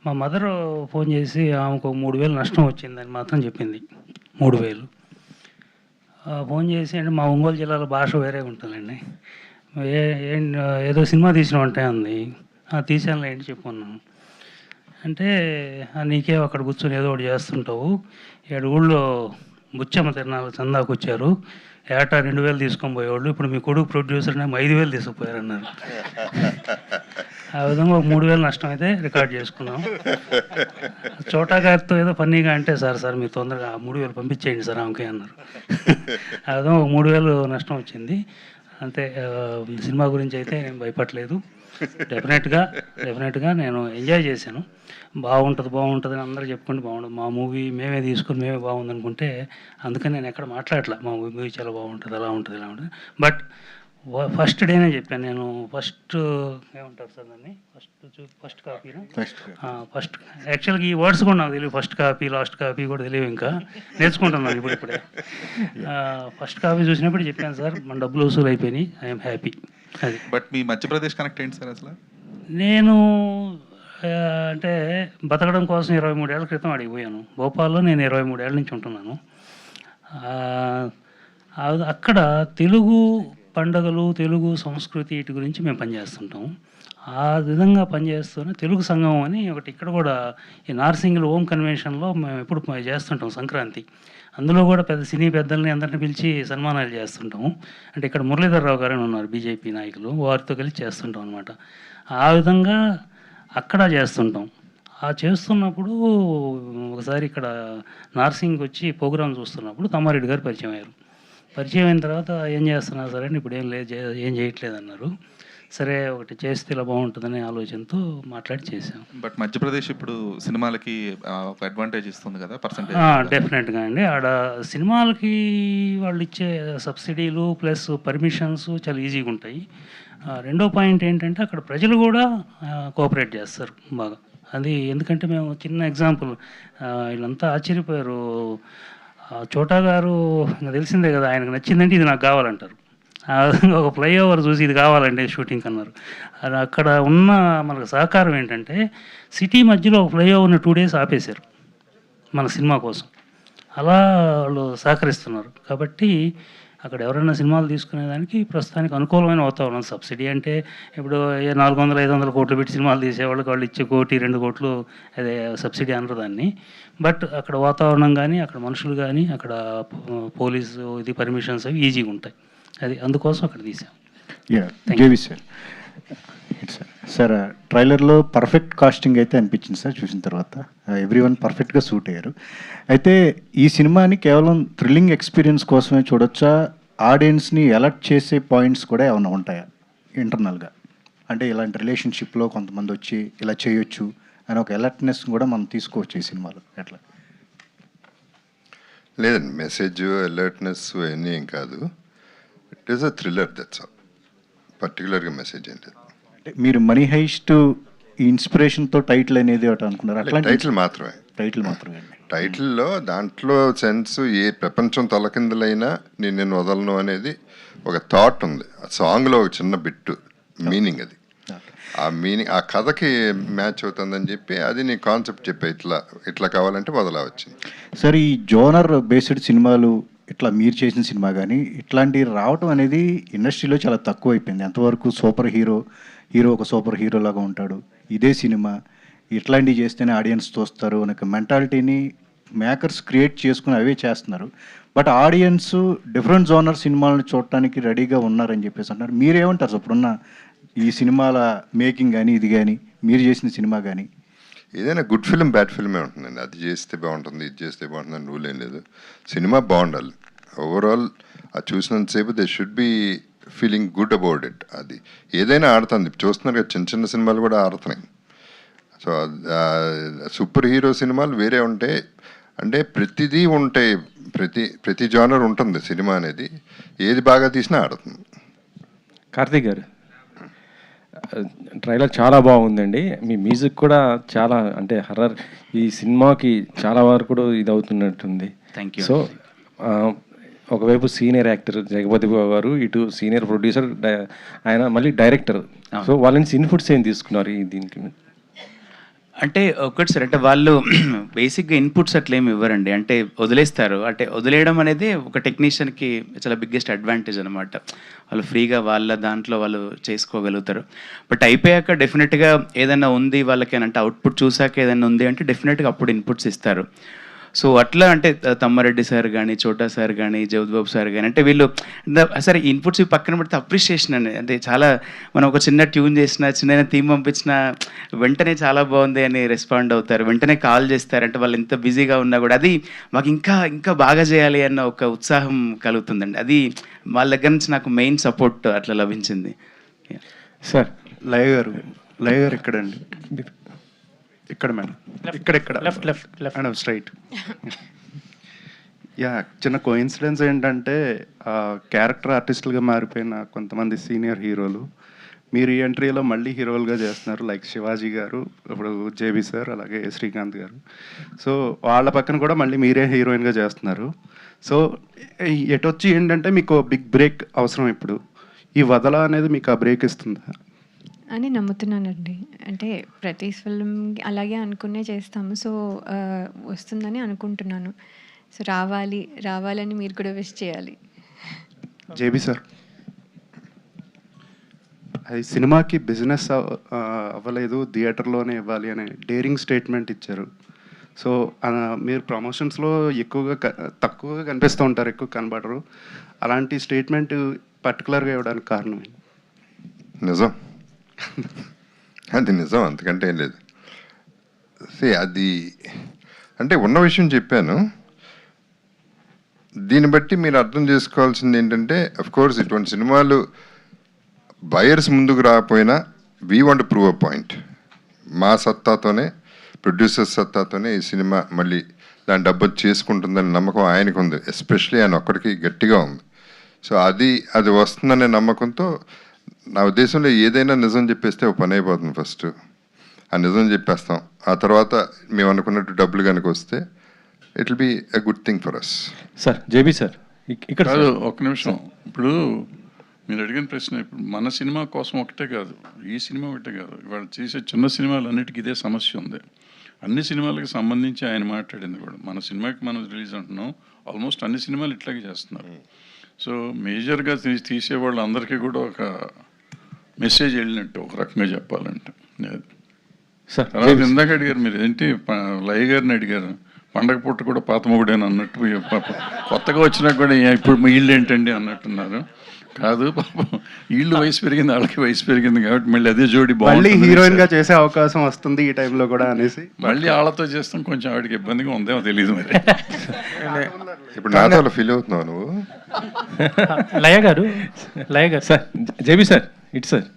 మా మదర్ ఫోన్ చేసి ఆమెకు 3,000 నష్టం వచ్చిందని మాత్రం చెప్పింది. 3,000 ఫోన్ చేసి, అంటే మా ఒంగోలు జిల్లాలో భాష వేరే ఉంటుందండి. ఏదో సినిమా తీసినామంటే అంది. తీసానులే ఏంటి చెప్పుకున్నాను. అంటే నీకే అక్కడ కూర్చొని ఏదో ఒకటి చేస్తుంటావు, 7 ఊళ్ళో బుచ్చమ్మ తిరణాలు చందాకు వచ్చారు, ఏటా 2,000 తీసుకొని పోయేవాళ్ళు, ఇప్పుడు మీ కొడుకు ప్రొడ్యూసర్ 5,000 తీసుకుపోయారు అన్నారు. ఆ విధంగా ఒక 3,000 నష్టం అయితే రికార్డ్ చేసుకున్నాం. చోటా గారితో ఏదో ఫన్నీగా అంటే, సార్ మీరు తొందరగా 3,000 పంపించేయండి సార్ ఆమెకి అన్నారు. ఆ విధంగా ఒక 3,000 నష్టం వచ్చింది అంతే. సినిమా గురించి అయితే నేను భయపడలేదు. డెఫినెట్గా నేను ఎంజాయ్ చేశాను. బాగుంటుంది అని అందరూ చెప్పుకుంటే బాగుంటుంది. మా మూవీ మేమే తీసుకుని మేమే బాగుంది అనుకుంటే, అందుకని నేను ఎక్కడ మాట్లాడలే మా మూవీ చాలా బాగుంటుంది, అలా ఉంటుంది ఇలా ఉంటుంది. బట్ ఫస్ట్ డేనే చెప్పాను నేను. ఫస్ట్ ఏమంటారు సార్ దాన్ని, ఫస్ట్ కాపీనా, ఫస్ట్ యాక్చువల్గా ఈ వర్డ్స్ కూడా నాకు తెలియదు. ఫస్ట్ కాపీ, లాస్ట్ కాపీ కూడా తెలియదు, ఇంకా నేర్చుకుంటున్నాను ఇప్పుడే. ఫస్ట్ కాపీ చూసినప్పుడు చెప్పాను, సార్ మన డబ్బులు వసూలు అయిపోయినాయి, ఐఎమ్ హ్యాపీ. అది. బట్ మీ మధ్యప్రదేశ్ కనెక్ట్ ఏంటి సార్ అసలు? నేను అంటే బతకడం కోసం 23 ఏళ్ల క్రితం అడిగిపోయాను. భోపాల్లో నేను 23 ఏళ్ళ నుంచి ఉంటున్నాను. అక్కడ తెలుగు పండుగలు, తెలుగు సంస్కృతి వీటి గురించి మేము పనిచేస్తుంటాం. ఆ విధంగా పనిచేస్తూనే తెలుగు సంఘం అని ఒకటి ఇక్కడ కూడా ఈ నార్సింగిల్ ఓం కన్వెన్షన్లో మేము ఎప్పుడు చేస్తుంటాం సంక్రాంతి. అందులో కూడా పెద్ద సినీ పెద్దల్ని అందరిని పిలిచి సన్మానాలు చేస్తుంటాము. అంటే ఇక్కడ మురళీధర్రావు గారు అని ఉన్నారు బీజేపీ నాయకులు, వారితో కలిసి చేస్తుంటాం అనమాట. ఆ విధంగా అక్కడ చేస్తుంటాం. ఆ చేస్తున్నప్పుడు ఒకసారి ఇక్కడ నార్సింగ్కి వచ్చి ప్రోగ్రాం చూస్తున్నప్పుడు తమ్మారెడ్డి గారు పరిచయం అయ్యారు. పరిచయం అయిన తర్వాత ఏం చేస్తున్నారు సరే ఇప్పుడు ఏం లేదు, ఏం చేయట్లేదు అన్నారు. సరే ఒకటి చేస్తే ఇలా బాగుంటుందనే ఆలోచనతో మాట్లాడి చేసాం. బట్ మధ్యప్రదేశ్ ఇప్పుడు సినిమాలకి ఒక అడ్వాంటేజ్ ఇస్తుంది కదా పర్సంటేజ్. డెఫినెట్గా అండి. ఆడ సినిమాలకి వాళ్ళు ఇచ్చే సబ్సిడీలు ప్లస్ పర్మిషన్స్ చాలా ఈజీగా ఉంటాయి. రెండో పాయింట్ ఏంటంటే అక్కడ ప్రజలు కూడా కోఆపరేట్ చేస్తారు బాగా. అది ఎందుకంటే మేము చిన్న ఎగ్జాంపుల్ వీళ్ళంతా ఆశ్చర్యపోయారు. చోటా గారు ఇంకా తెలిసిందే కదా, ఆయనకు నచ్చిందంటే ఇది నాకు కావాలంటారు. ఒక ఫ్లైఓవర్ చూసి ఇది కావాలండి షూటింగ్ అన్నారు. అది అక్కడ ఉన్న మనకు సహకారం ఏంటంటే సిటీ మధ్యలో ఒక ఫ్లైఓవర్ని 2 days ఆపేశారు మన సినిమా కోసం. అలా వాళ్ళు సహకరిస్తున్నారు. కాబట్టి అక్కడ ఎవరైనా సినిమాలు తీసుకునేదానికి ప్రస్తుతానికి అనుకూలమైన వాతావరణం. సబ్సిడీ అంటే ఇప్పుడు 400-500 కోట్లు పెట్టి సినిమాలు తీసేవాళ్ళకి వాళ్ళు ఇచ్చే 1-2 కోట్లు అదే సబ్సిడీ అనరు దాన్ని. బట్ అక్కడ వాతావరణం కానీ అక్కడ మనుషులు కానీ అక్కడ పోలీసు ఇది పర్మిషన్స్ అవి ఈజీగా ఉంటాయి. అది అందుకోసం అక్కడ తీసాం. జేవి సార్, సార్ ట్రైలర్లో పర్ఫెక్ట్ కాస్టింగ్ అయితే అనిపించింది సార్. చూసిన తర్వాత ఎవ్రీవన్ పర్ఫెక్ట్గా సూట్ అయ్యారు. అయితే ఈ సినిమాని కేవలం థ్రిల్లింగ్ ఎక్స్పీరియన్స్ కోసమే చూడొచ్చా? ఆడియన్స్ని అలర్ట్ చేసే పాయింట్స్ కూడా ఏమైనా ఉంటాయా ఇంటర్నల్గా? అంటే ఇలాంటి రిలేషన్షిప్లో కొంతమంది వచ్చి ఇలా చేయొచ్చు అని ఒక అలర్ట్నెస్ కూడా మనం తీసుకోవచ్చు ఈ సినిమాలో ఎట్లా? లేదండి, మెసేజ్ అలర్ట్నెస్ అవన్నీ ఏం కాదు. It is a thriller, that's all. పర్టికులర్గా మెసేజ్ ఏం లేదు. అంటే మీరు మనీ హైస్ట్ ఇన్స్పిరేషన్తో టైటిల్ అనేది ఒకటి అనుకున్నారు? అట్లా టైటిల్ మాత్రమే. టైటిల్ మాత్రమే. టైటిల్లో దాంట్లో సెన్స్ ఏ ప్రపంచం తలకిందులైనా నేను వదలను అనేది ఒక థాట్ ఉంది. ఆ సాంగ్లో ఒక చిన్న బిట్టు మీనింగ్, అది ఆ మీనింగ్ ఆ కథకి మ్యాచ్ అవుతుందని చెప్పి అది నీ కాన్సెప్ట్ చెప్పే ఇట్లా కావాలంటే వదలా వచ్చింది. సార్, ఈ జోనర్ బేస్డ్ సినిమాలు ఇట్లా మీరు చేసిన సినిమా కానీ ఇట్లాంటివి రావటం అనేది ఇండస్ట్రీలో చాలా తక్కువ అయిపోయింది. ఎంతవరకు సూపర్ హీరో ఒక సూపర్ హీరో లాగా ఉంటాడు, ఇదే సినిమా ఇట్లాంటివి చేస్తేనే ఆడియన్స్ చూస్తారు అనే మెంటాలిటీని మేకర్స్ క్రియేట్ చేసుకుని అవే చేస్తున్నారు. బట్ ఆడియన్స్ డిఫరెంట్ జోనర్ సినిమాలను చూడటానికి రెడీగా ఉన్నారని చెప్పేసి అంటున్నారు. మీరేమంటారు ఇప్పుడున్న ఈ సినిమాల మేకింగ్ కానీ ఇది కానీ మీరు చేసిన సినిమా కానీ? ఏదైనా గుడ్ ఫిల్మ్ బ్యాడ్ ఫిల్మే ఉంటుందండి. అది చేస్తే బాగుంటుంది, ఇది చేస్తే బాగుంటుందని రూల్ ఏం లేదు. సినిమా బాగుండాలి ఓవరాల్. అది చూసినంతసేపు they should be feeling good about it. అది ఏదైనా ఆడుతుంది. చూస్తున్నారు కదా, చిన్న చిన్న సినిమాలు కూడా ఆడుతున్నాయి. సో సూపర్ హీరో సినిమాలు వేరే ఉంటాయి. అంటే ప్రతిదీ ఉంటాయి, ప్రతి జానర్ ఉంటుంది సినిమా అనేది. ఏది బాగా తీసినా ఆడుతుంది. కార్తీక్ గారు, ట్రైలర్ చాలా బాగుందండి. మీ మ్యూజిక్ కూడా చాలా, అంటే హర్రర్ ఈ సినిమాకి చాలా వరకు కూడా ఇది అవుతున్నట్టుంది. Thank you. సో ఒకవైపు సీనియర్ యాక్టర్ జగపతి బాబు గారు, ఇటు సీనియర్ ప్రొడ్యూసర్ ఆయన, మళ్ళీ డైరెక్టర్. సో వాళ్ళ నుంచి ఇన్పుట్స్ ఏం తీసుకున్నారు దీనికి? అంటే ఒకటి సార్, అంటే వాళ్ళు బేసిక్గా ఇన్పుట్స్ అట్లేమి ఇవ్వరండి, అంటే వదిలేస్తారు. అంటే వదిలేయడం అనేది ఒక టెక్నీషియన్కి చాలా బిగ్గెస్ట్ అడ్వాంటేజ్ అనమాట. వాళ్ళు ఫ్రీగా వాళ్ళ దాంట్లో వాళ్ళు చేసుకోగలుగుతారు. బట్ అయిపోయాక డెఫినెట్గా ఏదైనా ఉంది వాళ్ళకి అంటే అవుట్పుట్ చూసాక ఏదైనా ఉంది అంటే డెఫినెట్గా అప్పుడు ఇన్పుట్స్ ఇస్తారు. సో అట్లా అంటే తమ్మారెడ్డి సార్ కానీ, చోటా సార్ కానీ, జగపతి బాబు సార్ కానీ, అంటే వీళ్ళు సరే ఇన్పుట్స్ పక్కన పెడితే అప్రిషియేషన్ అండి. అంటే చాలా మనం ఒక చిన్న ట్యూన్ చేసిన, చిన్న థీమ్ పంపించిన వెంటనే చాలా బాగుంది అని రెస్పాండ్ అవుతారు, వెంటనే కాల్ చేస్తారు. అంటే వాళ్ళు ఎంత బిజీగా ఉన్నా కూడా అది మాకు ఇంకా బాగా చేయాలి అన్న ఒక ఉత్సాహం కలుగుతుందండి. అది వాళ్ళ దగ్గర నుంచి నాకు మెయిన్ సపోర్ట్ అట్లా లభించింది. సార్, లయ గారు ఇక్కడండి, ఇక్కడ మేడం, ఇక్కడ లెఫ్ట్ మేడం, స్ట్రైట్. యా, చిన్న కోఇన్సిడెన్స్ ఏంటంటే క్యారెక్టర్ ఆర్టిస్టులుగా మారిపోయిన కొంతమంది సీనియర్ హీరోలు మీరు ఈ ఎంట్రీలో మళ్ళీ హీరోలుగా చేస్తున్నారు. లైక్ శివాజీ గారు, ఇప్పుడు జేబీ సార్, అలాగే శ్రీకాంత్ గారు. సో వాళ్ళ పక్కన కూడా మళ్ళీ మీరే హీరోయిన్గా చేస్తున్నారు. సో ఎటొచ్చి ఏంటంటే మీకు బిగ్ బ్రేక్ అవసరం. ఇప్పుడు ఈ వదల అనేది మీకు ఆ బ్రేక్ ఇస్తుందా అని నమ్ముతున్నానండి. అంటే ప్రతి ఫిల్మ్ అలాగే అనుకునే చేస్తాము. సో వస్తుందని అనుకుంటున్నాను. సో రావాలని మీరు కూడా విష్ చేయాలి. జేబీ సార్, అది సినిమాకి బిజినెస్ అవ్వలేదు, థియేటర్లోనే ఇవ్వాలి అనే డేరింగ్ స్టేట్మెంట్ ఇచ్చారు. సో మీరు ప్రమోషన్స్లో తక్కువగా కనిపిస్తూ ఉంటారు, ఎక్కువ కనబడరు. అలాంటి స్టేట్మెంట్ పర్టికులర్గా ఇవ్వడానికి కారణం నిజం. అది నిజం, అంతకంటే ఏం లేదు. అది అంటే ఉన్న విషయం చెప్పాను. దీన్ని బట్టి మీరు అర్థం చేసుకోవాల్సింది ఏంటంటే, కోర్స్ ఇటువంటి సినిమాలు బయర్స్ ముందుకు రాకపోయినా we want prove a point. మా సత్తాతోనే, ప్రొడ్యూసర్స్ సత్తాతోనే ఈ సినిమా మళ్ళీ దాని డబ్బు చేసుకుంటుందని నమ్మకం ఆయనకు ఉంది. ఎస్పెషలీ ఆయన ఒక్కడికి గట్టిగా ఉంది. సో అది వస్తుందనే నమ్మకంతో నా ఉద్దేశంలో ఏదైనా నిజం చెప్పేస్తే ఒక పని అయిపోతుంది. ఫస్ట్ ఆ నిజం చెప్పేస్తాం, ఆ తర్వాత మేము అనుకున్నట్టు డబ్బులు కనుక వస్తే it will be a good thing for us. Sir JB sir ఇక్కడ ఒక్క నిమిషం. ఇప్పుడు మీరు అడిగిన ప్రశ్న, ఇప్పుడు మన సినిమా కోసం ఒకటే కాదు, ఈ సినిమా ఒకటే కాదు, ఇవాళ చేసే చిన్న సినిమాలు అన్నిటికీ ఇదే సమస్య ఉంది. అన్ని సినిమాలకు సంబంధించి ఆయన మాట్లాడింది కూడా, మన సినిమాకి మనం రిలీజ్ అంటున్నాం, ఆల్మోస్ట్ అన్ని సినిమాలు ఇట్లాగే చేస్తున్నారు. సో మేజర్గా తీసేవాళ్ళు అందరికీ కూడా ఒక మెసేజ్ వెళ్ళినట్టు, ఒక రకంగా చెప్పాలంటే. తర్వాత ఇందాక అడిగారు మీరు, ఏంటి లయ గారిని అడిగారు, పండగ పూట కూడా పాత మొగుడేని అన్నట్టు, కొత్తగా వచ్చినా కూడా ఇప్పుడు మీ ఇల్లు ఏంటండి అన్నట్టున్నారు. కాదు పాపం, వీళ్ళు వయసు పెరిగింది, వాళ్ళకి వయసు పెరిగింది కాబట్టి మళ్ళీ అదే జోడి మళ్ళీ హీరోయిన్ గా చేసే అవకాశం వస్తుంది ఈ టైంలో కూడా అనేసి మళ్ళీ వాళ్ళతో చేస్తాం. కొంచెం ఆవిడకి ఇబ్బందిగా ఉందేమో తెలియదు మరి. ఇప్పుడు నాతో ఫీల్ అవుతున్నావు నువ్వు? లయ గారు సార్ జేబీ సార్ సార్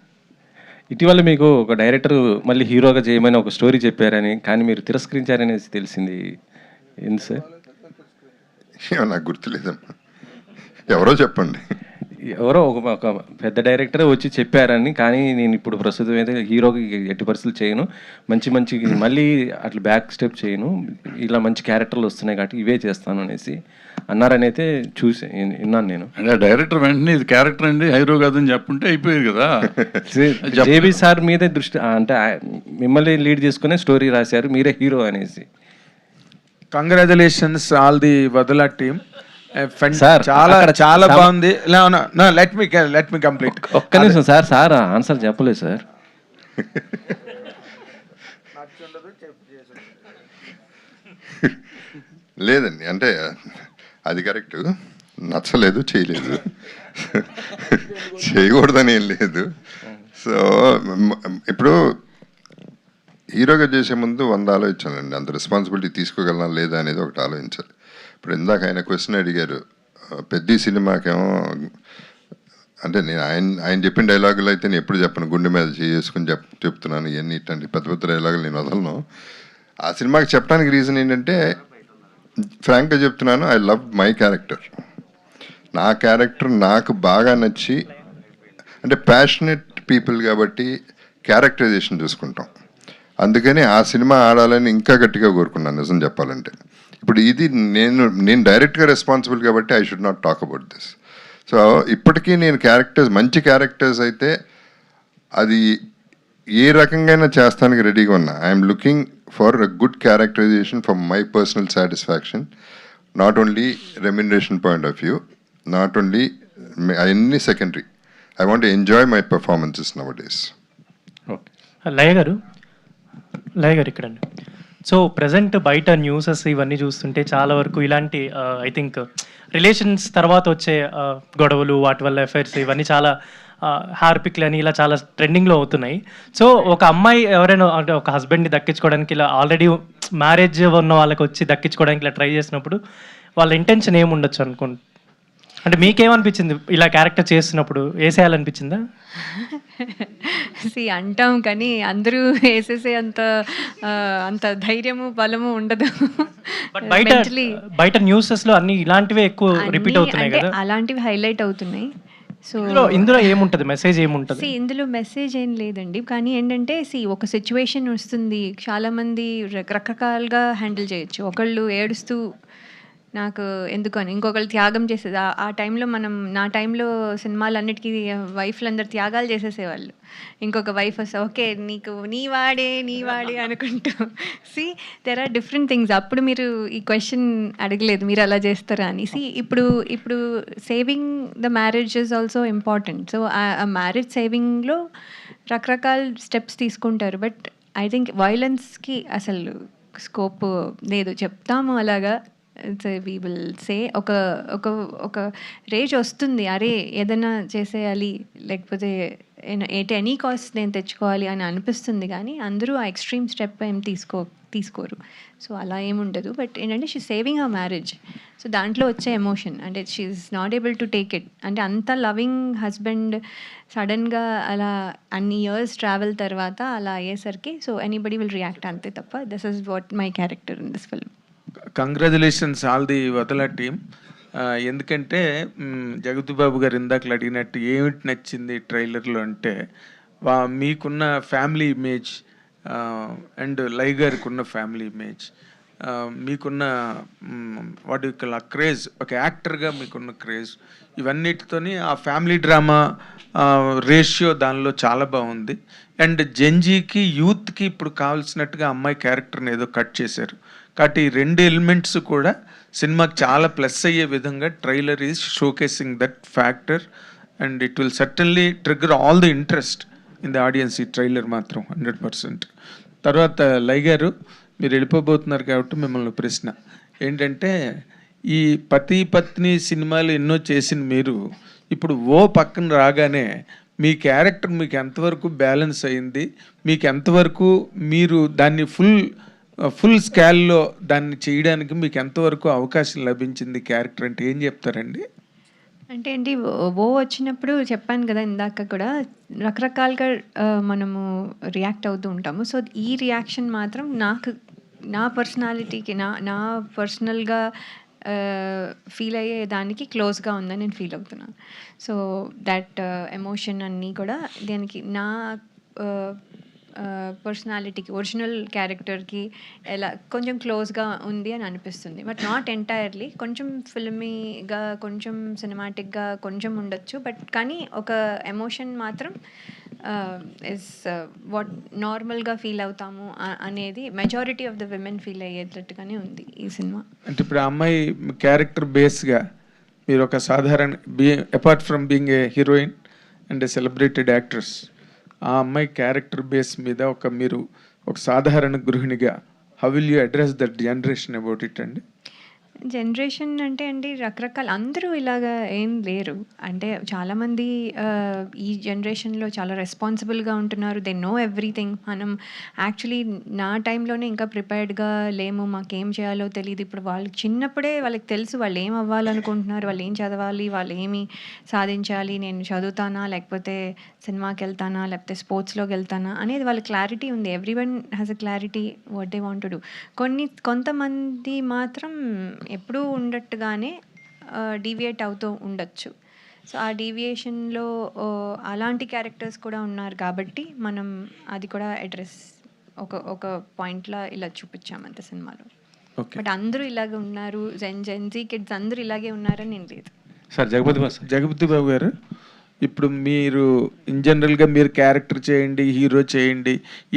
ఇటీవల మీకు ఒక డైరెక్టర్ మళ్ళీ హీరోగా చేయమని ఒక స్టోరీ చెప్పారని, కానీ మీరు తిరస్కరించారనేసి తెలిసింది. ఏంది సార్? నాకు గుర్తులేదమ్మా, ఎవరో చెప్పండి. ఎవరో ఒక పెద్ద డైరెక్టరే వచ్చి చెప్పారని, కానీ నేను ఇప్పుడు ప్రస్తుతం అయితే హీరోకి ఎట్టి పరిస్థితులు చేయను, మంచి మళ్ళీ అట్లా బ్యాక్ స్టెప్ చేయను, ఇలా మంచి క్యారెక్టర్లు వస్తున్నాయి కాబట్టి ఇవే చేస్తాను అనేసి అన్నారని అయితే చూసి విన్నాను నేను. అంటే డైరెక్టర్ వెంటనే ఇది క్యారెక్టర్ అండి, హీరో కాదని చెప్పుంటే అయిపోయారు కదా. జేబీ సార్ మీదే దృష్టి, అంటే మిమ్మల్ని లీడ్ చేసుకునే స్టోరీ రాశారు, మీరే హీరో అనేసి. Congratulations all the Vadala team. Sir చాలా బాగుంది. Let me complete. ఒక్క నిమిషం సార్ ఆన్సర్ చెప్పలేదు సార్. లేదండి, అంటే అది కరెక్ట్, నచ్చలేదు, చేయలేదు, చేయకూడదని ఏం లేదు. సో ఇప్పుడు హీరోగా చేసే ముందు 100 ఆలోచించాలండి, అంత రెస్పాన్సిబిలిటీ తీసుకోగలనా లేదా అనేది ఒకటి ఆలోచించాలి. ఇప్పుడు ఇందాక ఆయన క్వశ్చన్ అడిగారు, పెద్ద సినిమాకేమో అంటే నేను ఆయన చెప్పిన డైలాగులు అయితే నేను ఎప్పుడు చెప్పను, గుండె మీద చేసుకుని చెప్తున్నాను. ఇవన్నీ ఇట్లాంటి పెద్ద డైలాగులు నేను వదలను. ఆ సినిమాకి చెప్పడానికి రీజన్ ఏంటంటే, ఫ్రాంక్గా చెప్తున్నాను, ఐ లవ్ మై క్యారెక్టర్. నా క్యారెక్టర్ నాకు బాగా నచ్చి, అంటే ప్యాషనెట్ పీపుల్ కాబట్టి క్యారెక్టరైజేషన్ చూసుకుంటాం. అందుకని ఆ సినిమా ఆడాలని ఇంకా గట్టిగా కోరుకున్నాను నిజం చెప్పాలంటే. ఇప్పుడు ఇది నేను డైరెక్ట్గా రెస్పాన్సిబుల్ కాబట్టి I should not talk about this. So ఇప్పటికీ నేను మంచి క్యారెక్టర్స్ అయితే అది ఏ రకంగా చేస్తానికి రెడీగా ఉన్నా. I'm looking for a good characterisation for my personal satisfaction, not only remuneration point of view, not only అన్ని secondary. I want enjoy my performances nowadays. Laya గారు ఇక్కడండి. సో ప్రజెంట్ బయట న్యూసెస్ ఇవన్నీ చూస్తుంటే చాలా వరకు ఇలాంటి ఐ థింక్ రిలేషన్స్ తర్వాత వచ్చే గొడవలు, వాటి వల్ల ఎఫైర్స్, ఇవన్నీ చాలా హార్పిక్లు అని ఇలా చాలా ట్రెండింగ్లో అవుతున్నాయి. సో ఒక అమ్మాయి ఎవరైనా అంటే ఒక హస్బెండ్ని దక్కించుకోవడానికి ఇలా ఆల్రెడీ మ్యారేజ్ ఉన్న వాళ్ళకి వచ్చి దక్కించుకోవడానికి ఇలా ట్రై చేసినప్పుడు వాళ్ళ ఇంటెన్షన్ ఏముండొచ్చు అనుకోండి. అంటే మీకేమనిపించింది ఇలా క్యారెక్టర్ చేస్తున్నప్పుడు? వేసేయాలనిపించిందా? అంటాం కానీ అందరూ వేసేసే అంత ధైర్యము బలము ఉండదు. బయట న్యూసెస్లో అన్ని ఇలాంటివే ఎక్కువ రిపీట్ అవుతున్నాయి కదా, అలాంటివి హైలైట్ అవుతున్నాయి. సో ఇందులో ఏముంటుంది, మెసేజ్ ఏముంటుంది? ఇందులో మెసేజ్ ఏం లేదండి, కానీ ఏంటంటే ఒక సిచ్యువేషన్ వస్తుంది, చాలామంది రకరకాలుగా హ్యాండిల్ చేయొచ్చు. ఒకళ్ళు ఏడుస్తూ నాకు ఎందుకని ఇంకొకరు త్యాగం చేసేది ఆ టైంలో నా టైంలో సినిమాలన్నిటికీ వైఫ్లు అందరు త్యాగాలు చేసేసేవాళ్ళు. ఇంకొక వైఫ్ వస్తే ఓకే నీ వాడే అనుకుంటూ దెర్ ఆర్ డిఫరెంట్ థింగ్స్. అప్పుడు మీరు ఈ క్వశ్చన్ అడగలేదు మీరు అలా చేస్తారా అని. ఇప్పుడు saving the marriage is also important. So ఆ మ్యారేజ్ సేవింగ్లో రకరకాల స్టెప్స్ తీసుకుంటారు. బట్ ఐ థింక్ వైలెన్స్కి అసలు స్కోప్ లేదు. చెప్తాము అలాగా, వీ విల్ సే ఒక రేజ్ వస్తుంది, అరే ఏదైనా చేసేయాలి లేకపోతే ఎట్ ఎనీ కాస్ట్ నేను తెచ్చుకోవాలి అని అనిపిస్తుంది. కానీ అందరూ ఆ ఎక్స్ట్రీమ్ స్టెప్ ఏం తీసుకోరు. సో అలా ఏముండదు. బట్ ఏంటంటే షీ సేవింగ్ ఆ మ్యారేజ్. సో దాంట్లో వచ్చే ఎమోషన్ అంటే she is not able to take it. అంటే అంత లవింగ్ హస్బెండ్ సడన్గా అలా అన్ని ఇయర్స్ ట్రావెల్ తర్వాత అలా అయ్యేసరికి సో ఎనీబడి విల్ రియాక్ట్ అంతే తప్ప. This is what my character in this film. Congratulations all the Vadala team. ఎందుకంటే జగతి బాబు గారు ఇందాకలు అడిగినట్టు ఏమిటి నచ్చింది ట్రైలర్లో అంటే మీకున్న ఫ్యామిలీ ఇమేజ్ అండ్ లై గారికి ఉన్న ఫ్యామిలీ ఇమేజ్, మీకున్న వాటి యొక్క క్రేజ్, ఒక యాక్టర్గా మీకున్న క్రేజ్, ఇవన్నిటితోని ఆ ఫ్యామిలీ డ్రామా రేషియో దానిలో చాలా బాగుంది. అండ్ జెన్జీకి యూత్కి ఇప్పుడు కావాల్సినట్టుగా అమ్మాయి క్యారెక్టర్ని ఏదో కట్ చేశారు. కాబట్టి ఈ రెండు ఎలిమెంట్స్ కూడా సినిమాకి చాలా ప్లస్ అయ్యే విధంగా trailer is showcasing that factor and it will certainly trigger all the interest in the audience. ఈ ట్రైలర్ మాత్రం 100%. తర్వాత లై గారు మీరు వెళ్ళిపోబోతున్నారు కాబట్టి మిమ్మల్ని ప్రశ్న ఏంటంటే, ఈ పతి పత్ని సినిమాలు ఎన్నో చేసిన మీరు ఇప్పుడు పక్కన రాగానే మీ క్యారెక్టర్ మీకు ఎంతవరకు బ్యాలెన్స్ అయింది, మీకు ఎంతవరకు మీరు దాన్ని ఫుల్ స్కేల్లో దాన్ని చేయడానికి మీకు ఎంతవరకు అవకాశం లభించింది క్యారెక్టర్ అంటే ఏం చెప్తారండి? అంటే ఏంటి వచ్చినప్పుడు చెప్పాను కదా ఇందాక కూడా రకరకాలుగా మనము రియాక్ట్ అవుతూ ఉంటాము. సో ఈ రియాక్షన్ మాత్రం నా పర్సనాలిటీకి నా పర్సనల్గా ఫీల్ అయ్యే దానికి క్లోజ్గా ఉందని నేను ఫీల్ అవుతున్నాను. సో దట్ ఎమోషన్ అన్నీ కూడా దానికి నా పర్సనాలిటీకి ఒరిజినల్ క్యారెక్టర్కి ఎలా కొంచెం క్లోజ్గా ఉంది అని అనిపిస్తుంది. బట్ నాట్ ఎంటైర్లీ, కొంచెం ఫిల్మీగా కొంచెం సినిమాటిక్గా కొంచెం ఉండొచ్చు. బట్ కానీ ఒక ఎమోషన్ మాత్రం ఇస్ వాట్ నార్మల్గా ఫీల్ అవుతాము అనేది majority of the women feel అయ్యేటట్టుగానే ఉంది ఈ సినిమా. అంటే ఇప్పుడు ఆ అమ్మాయి క్యారెక్టర్ బేస్గా మీరు ఒక సాధారణ apart from being a heroine and a celebrated actress, ఆ అమ్మాయి క్యారెక్టర్ బేస్ మీద మీరు ఒక సాధారణ గృహిణిగా how will you address that generation about it అండి? జనరేషన్ అంటే అండి రకరకాల అందరూ ఇలాగా ఏం లేరు. అంటే చాలామంది ఈ జనరేషన్లో చాలా రెస్పాన్సిబుల్గా ఉంటున్నారు. They know everything. మనం యాక్చువల్లీ నా టైంలోనే ఇంకా ప్రిపేర్డ్గా లేము, మాకేం చేయాలో తెలియదు. ఇప్పుడు వాళ్ళకి చిన్నప్పుడే వాళ్ళకి తెలుసు వాళ్ళు ఏం అవ్వాలనుకుంటున్నారు, వాళ్ళు ఏం చదవాలి, వాళ్ళు ఏమి సాధించాలి, నేను చదువుతానా లేకపోతే సినిమాకి వెళ్తానా లేకపోతే స్పోర్ట్స్లోకి వెళ్తానా అనేది వాళ్ళ క్లారిటీ ఉంది. Every one has a clarity what they want to do. కొంతమంది మాత్రం ఎప్పుడూ ఉండట్టుగానే డీవియేట్ అవుతూ ఉండొచ్చు. సో ఆ డీవియేషన్లో అలాంటి క్యారెక్టర్స్ కూడా ఉన్నారు కాబట్టి మనం అది కూడా అడ్రస్ ఒక పాయింట్లో ఇలా చూపించామంత సినిమాలో. బట్ అందరూ ఇలాగే ఉన్నారు, జెన్జీ కిడ్స్ అందరూ ఇలాగే ఉన్నారని నేను లేదు. సార్ జగపతి బాబు గారు, ఇప్పుడు మీరు ఇన్ జనరల్గా మీరు క్యారెక్టర్ చేయండి, హీరో చేయండి,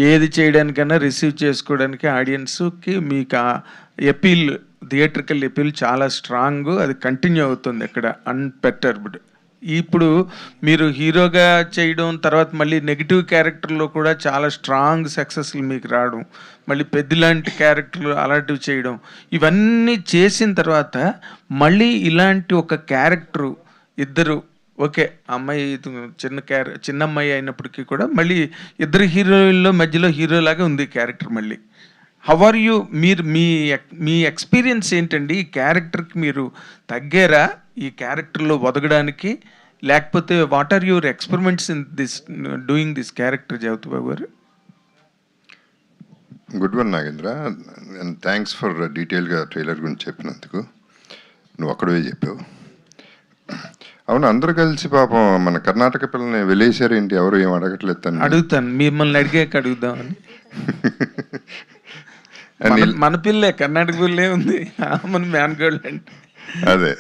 ఏది చేయడానికైనా రిసీవ్ చేసుకోవడానికి ఆడియన్స్కి మీకు ఆ ఎపీల్, థియేట్రికల్ ఎపీల్ చాలా స్ట్రాంగ్, అది కంటిన్యూ అవుతుంది అక్కడ అన్పెర్టర్బ్డ్. ఇప్పుడు మీరు హీరోగా చేయడం తర్వాత మళ్ళీ నెగిటివ్ క్యారెక్టర్లో కూడా చాలా స్ట్రాంగ్ సక్సెస్లు మీకు రావడం, మళ్ళీ పెద్దలాంటి క్యారెక్టర్లు అలాంటివి చేయడం, ఇవన్నీ చేసిన తర్వాత మళ్ళీ ఇలాంటి ఒక క్యారెక్టరు ఇద్దరు ఓకే అమ్మాయి చిన్న అమ్మాయి అయినప్పటికీ కూడా మళ్ళీ ఇద్దరు హీరోయిన్లో మధ్యలో హీరోలాగా ఉంది క్యారెక్టర్. మళ్ళీ హౌ ఆర్ యూ, మీరు మీ ఎక్స్పీరియన్స్ ఏంటండి? ఈ క్యారెక్టర్కి మీరు తగ్గారా ఈ క్యారెక్టర్లో ఒదగడానికి, లేకపోతే what are your experiments in this doing this character Jagapathi Babu గారు? Good one Nagendra, and thanks for డీటెయిల్గా ట్రైలర్ గురించి చెప్పినందుకు. నువ్వు అక్కడే చెప్పావు. అవును, అందరూ కలిసి పాపం మన కర్ణాటక పిల్లల్ని వెలేసారేంటి, ఎవరు ఏం అడగట్లేదు. అడుగుతాను, మిమ్మల్ని అడిగాక అడుగుదామని. మన పిల్లే కర్ణాటక పిల్లే ఉంది మన మ్యాన్ గర్ల్ అంటే. అదే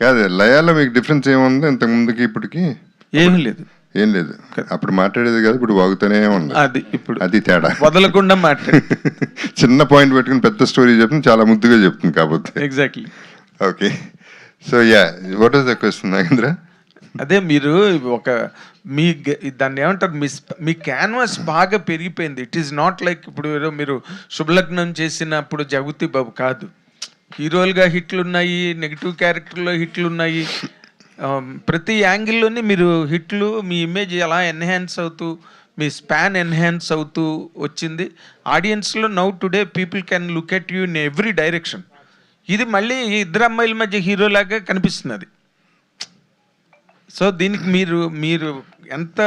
కాదు, లయాలో మీకు డిఫరెన్స్ ఏముంది ఇంతకు ముందుకి ఇప్పటికి? ఏమీ లేదు, ఏం లేదు. అప్పుడు మాట్లాడేది కదా, ఇప్పుడు వాగుతూనే ఉంది. అది ఇప్పుడు అది తేడా, వదలకుండా మాట్లాడు. చిన్న పాయింట్ పెట్టుకుని పెద్ద స్టోరీ చెప్తుంది, చాలా ముద్దుగా చెప్తుంది కాబట్టి. Exactly. Okay, so yeah, what is the question Nagendra? అదే మీరు ఒక దాన్ని ఏమంటారు, మీ క్యాన్వాస్ బాగా పెరిగిపోయింది. ఇట్ ఈస్ నాట్ లైక్ ఇప్పుడు ఏదో మీరు శుభలగ్నం చేసినప్పుడు జగతి బాబు కాదు, హీరోలుగా హిట్లు ఉన్నాయి, నెగిటివ్ క్యారెక్టర్లో హిట్లు ఉన్నాయి, ప్రతి యాంగిల్లోని మీరు హిట్లు, మీ ఇమేజ్ ఎలా ఎన్హాన్స్ అవుతూ, మీ స్పాన్ ఎన్హాన్స్ అవుతూ వచ్చింది. ఆడియన్స్లో now today people can look at you in every direction. ఇది మళ్ళీ ఇద్దరు అమ్మాయిల మధ్య హీరోలాగా కనిపిస్తున్నది. సో దీనికి మీరు ఎంత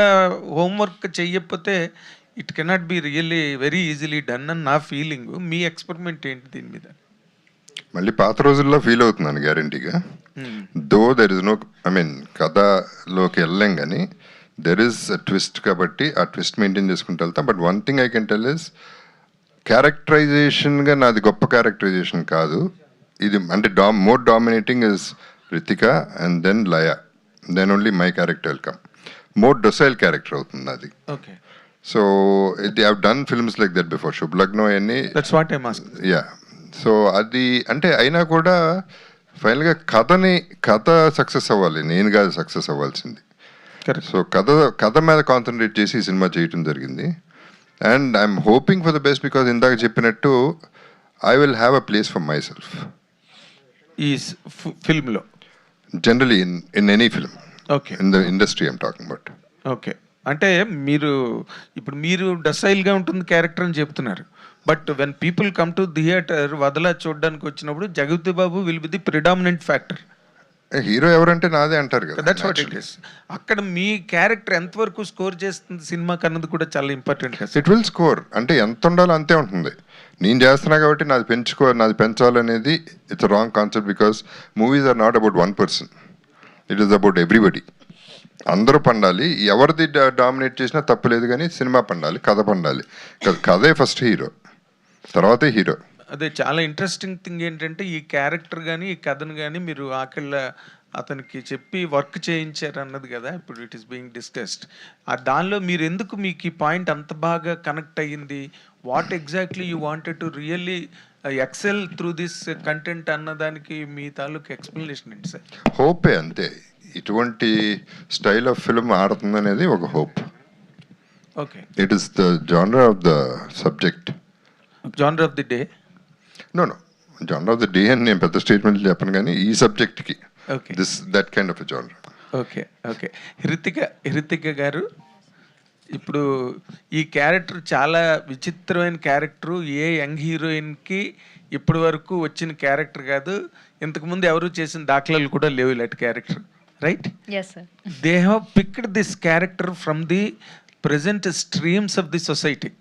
హోంవర్క్ చెయ్యకపోతే it cannot be really very easily done అని నా ఫీలింగ్. మీ ఎక్స్పెరిమెంట్ ఏంటి దీని మీద? మళ్ళీ పాత రోజుల్లో ఫీల్ అవుతున్నాను గ్యారంటీగా. Though there is no, I mean కథలోకి వెళ్ళలేం కానీ దెర్ ఇస్ అ ట్విస్ట్, కాబట్టి ఆ ట్విస్ట్ మెయింటైన్ చేసుకుంటూ వెళ్తాం. But one thing I can tell is, క్యారెక్టరైజేషన్గా నాది గొప్ప క్యారెక్టరైజేషన్ కాదు ఇది. అంటే more dominating is Ritika and then Laya, then only my character will come. More docile character అవుతుంది అది. Okay. So they have done films like that before, Subhalagnam అన్ని. That's what I ask. Yeah, so అది అంటే అయినా కూడా ఫైనల్గా కథ సక్సెస్ అవ్వాలి, నేను కాదు సక్సెస్ అవ్వాల్సింది. సో కథ మీద కాన్సన్ట్రేట్ చేసి ఈ సినిమా చేయటం జరిగింది. And I'm hoping for the best, because ఇందాక చెప్పినట్టు I will have a place for myself ఈ ఫిల్మ్లో, generally in any film. Okay. In the industry I'm talking about. Okay, అంటే మీరు డసైల్గా ఉంటుంది క్యారెక్టర్ అని చెప్తున్నారు. But when people come to theatre Vadala చూడడానికి వచ్చినప్పుడు Jagapathi Babu will be the predominant factor. Hero ఎవరంటే నాదే అంటారు కదా. That's what it is. అక్కడ మీ క్యారెక్టర్ ఎంతవరకు స్కోర్ చేస్తుంది సినిమాకి అన్నది కూడా చాలా ఇంపార్టెంట్. ఇట్ విల్ స్కోర్, అంటే ఎంత ఉండాలో అంతే ఉంటుంది. నేను చేస్తున్నా కాబట్టి నాది పెంచాలనేది it's wrong concept, because movies are not about one person, it is about everybody. అందరూ పండాలి, ఎవరిది డామినేట్ చేసినా తప్పులేదు, కానీ సినిమా పండాలి, కథ పండాలి. కథే ఫస్ట్ హీరో, తర్వాతే హీరో. అదే చాలా ఇంట్రెస్టింగ్ థింగ్ ఏంటంటే ఈ క్యారెక్టర్ కానీ ఈ కథను కానీ మీరు అతనికి చెప్పి వర్క్ చేయించారు అన్నది కదా ఇప్పుడు ఇట్ ఈస్ బీయింగ్ డిస్కస్డ్. దానిలో మీరు ఎందుకు మీకు ఈ పాయింట్ అంత బాగా కనెక్ట్ అయ్యింది? What exactly you wanted to really excel through this content అన్నదానికి మీ తాలూకు ఎక్స్ప్లెనేషన్ ఏంటి సార్? హోపే అంతే, ఇటువంటి స్టైల్ ఆఫ్ ఫిల్మ్ ఆడుతుందనేది ఒక hope. Okay. It is the genre of the subject. Genre of the day? No genre of the day అని నేను పెద్ద స్టేట్మెంట్ చెప్పను, కానీ ఈ సబ్జెక్ట్కి that kind of a genre. Okay. Okay. Hrithika గారు, ఇప్పుడు ఈ క్యారెక్టర్ చాలా విచిత్రమైన క్యారెక్టరు, ఏ యంగ్ హీరోయిన్కి ఇప్పటి వరకు వచ్చిన క్యారెక్టర్ కాదు, ఇంతకుముందు ఎవరు చేసిన దాఖలాలు కూడా లేవు ఇలాంటి character, right? Yes, sir. They have picked this character from the present streams of the society.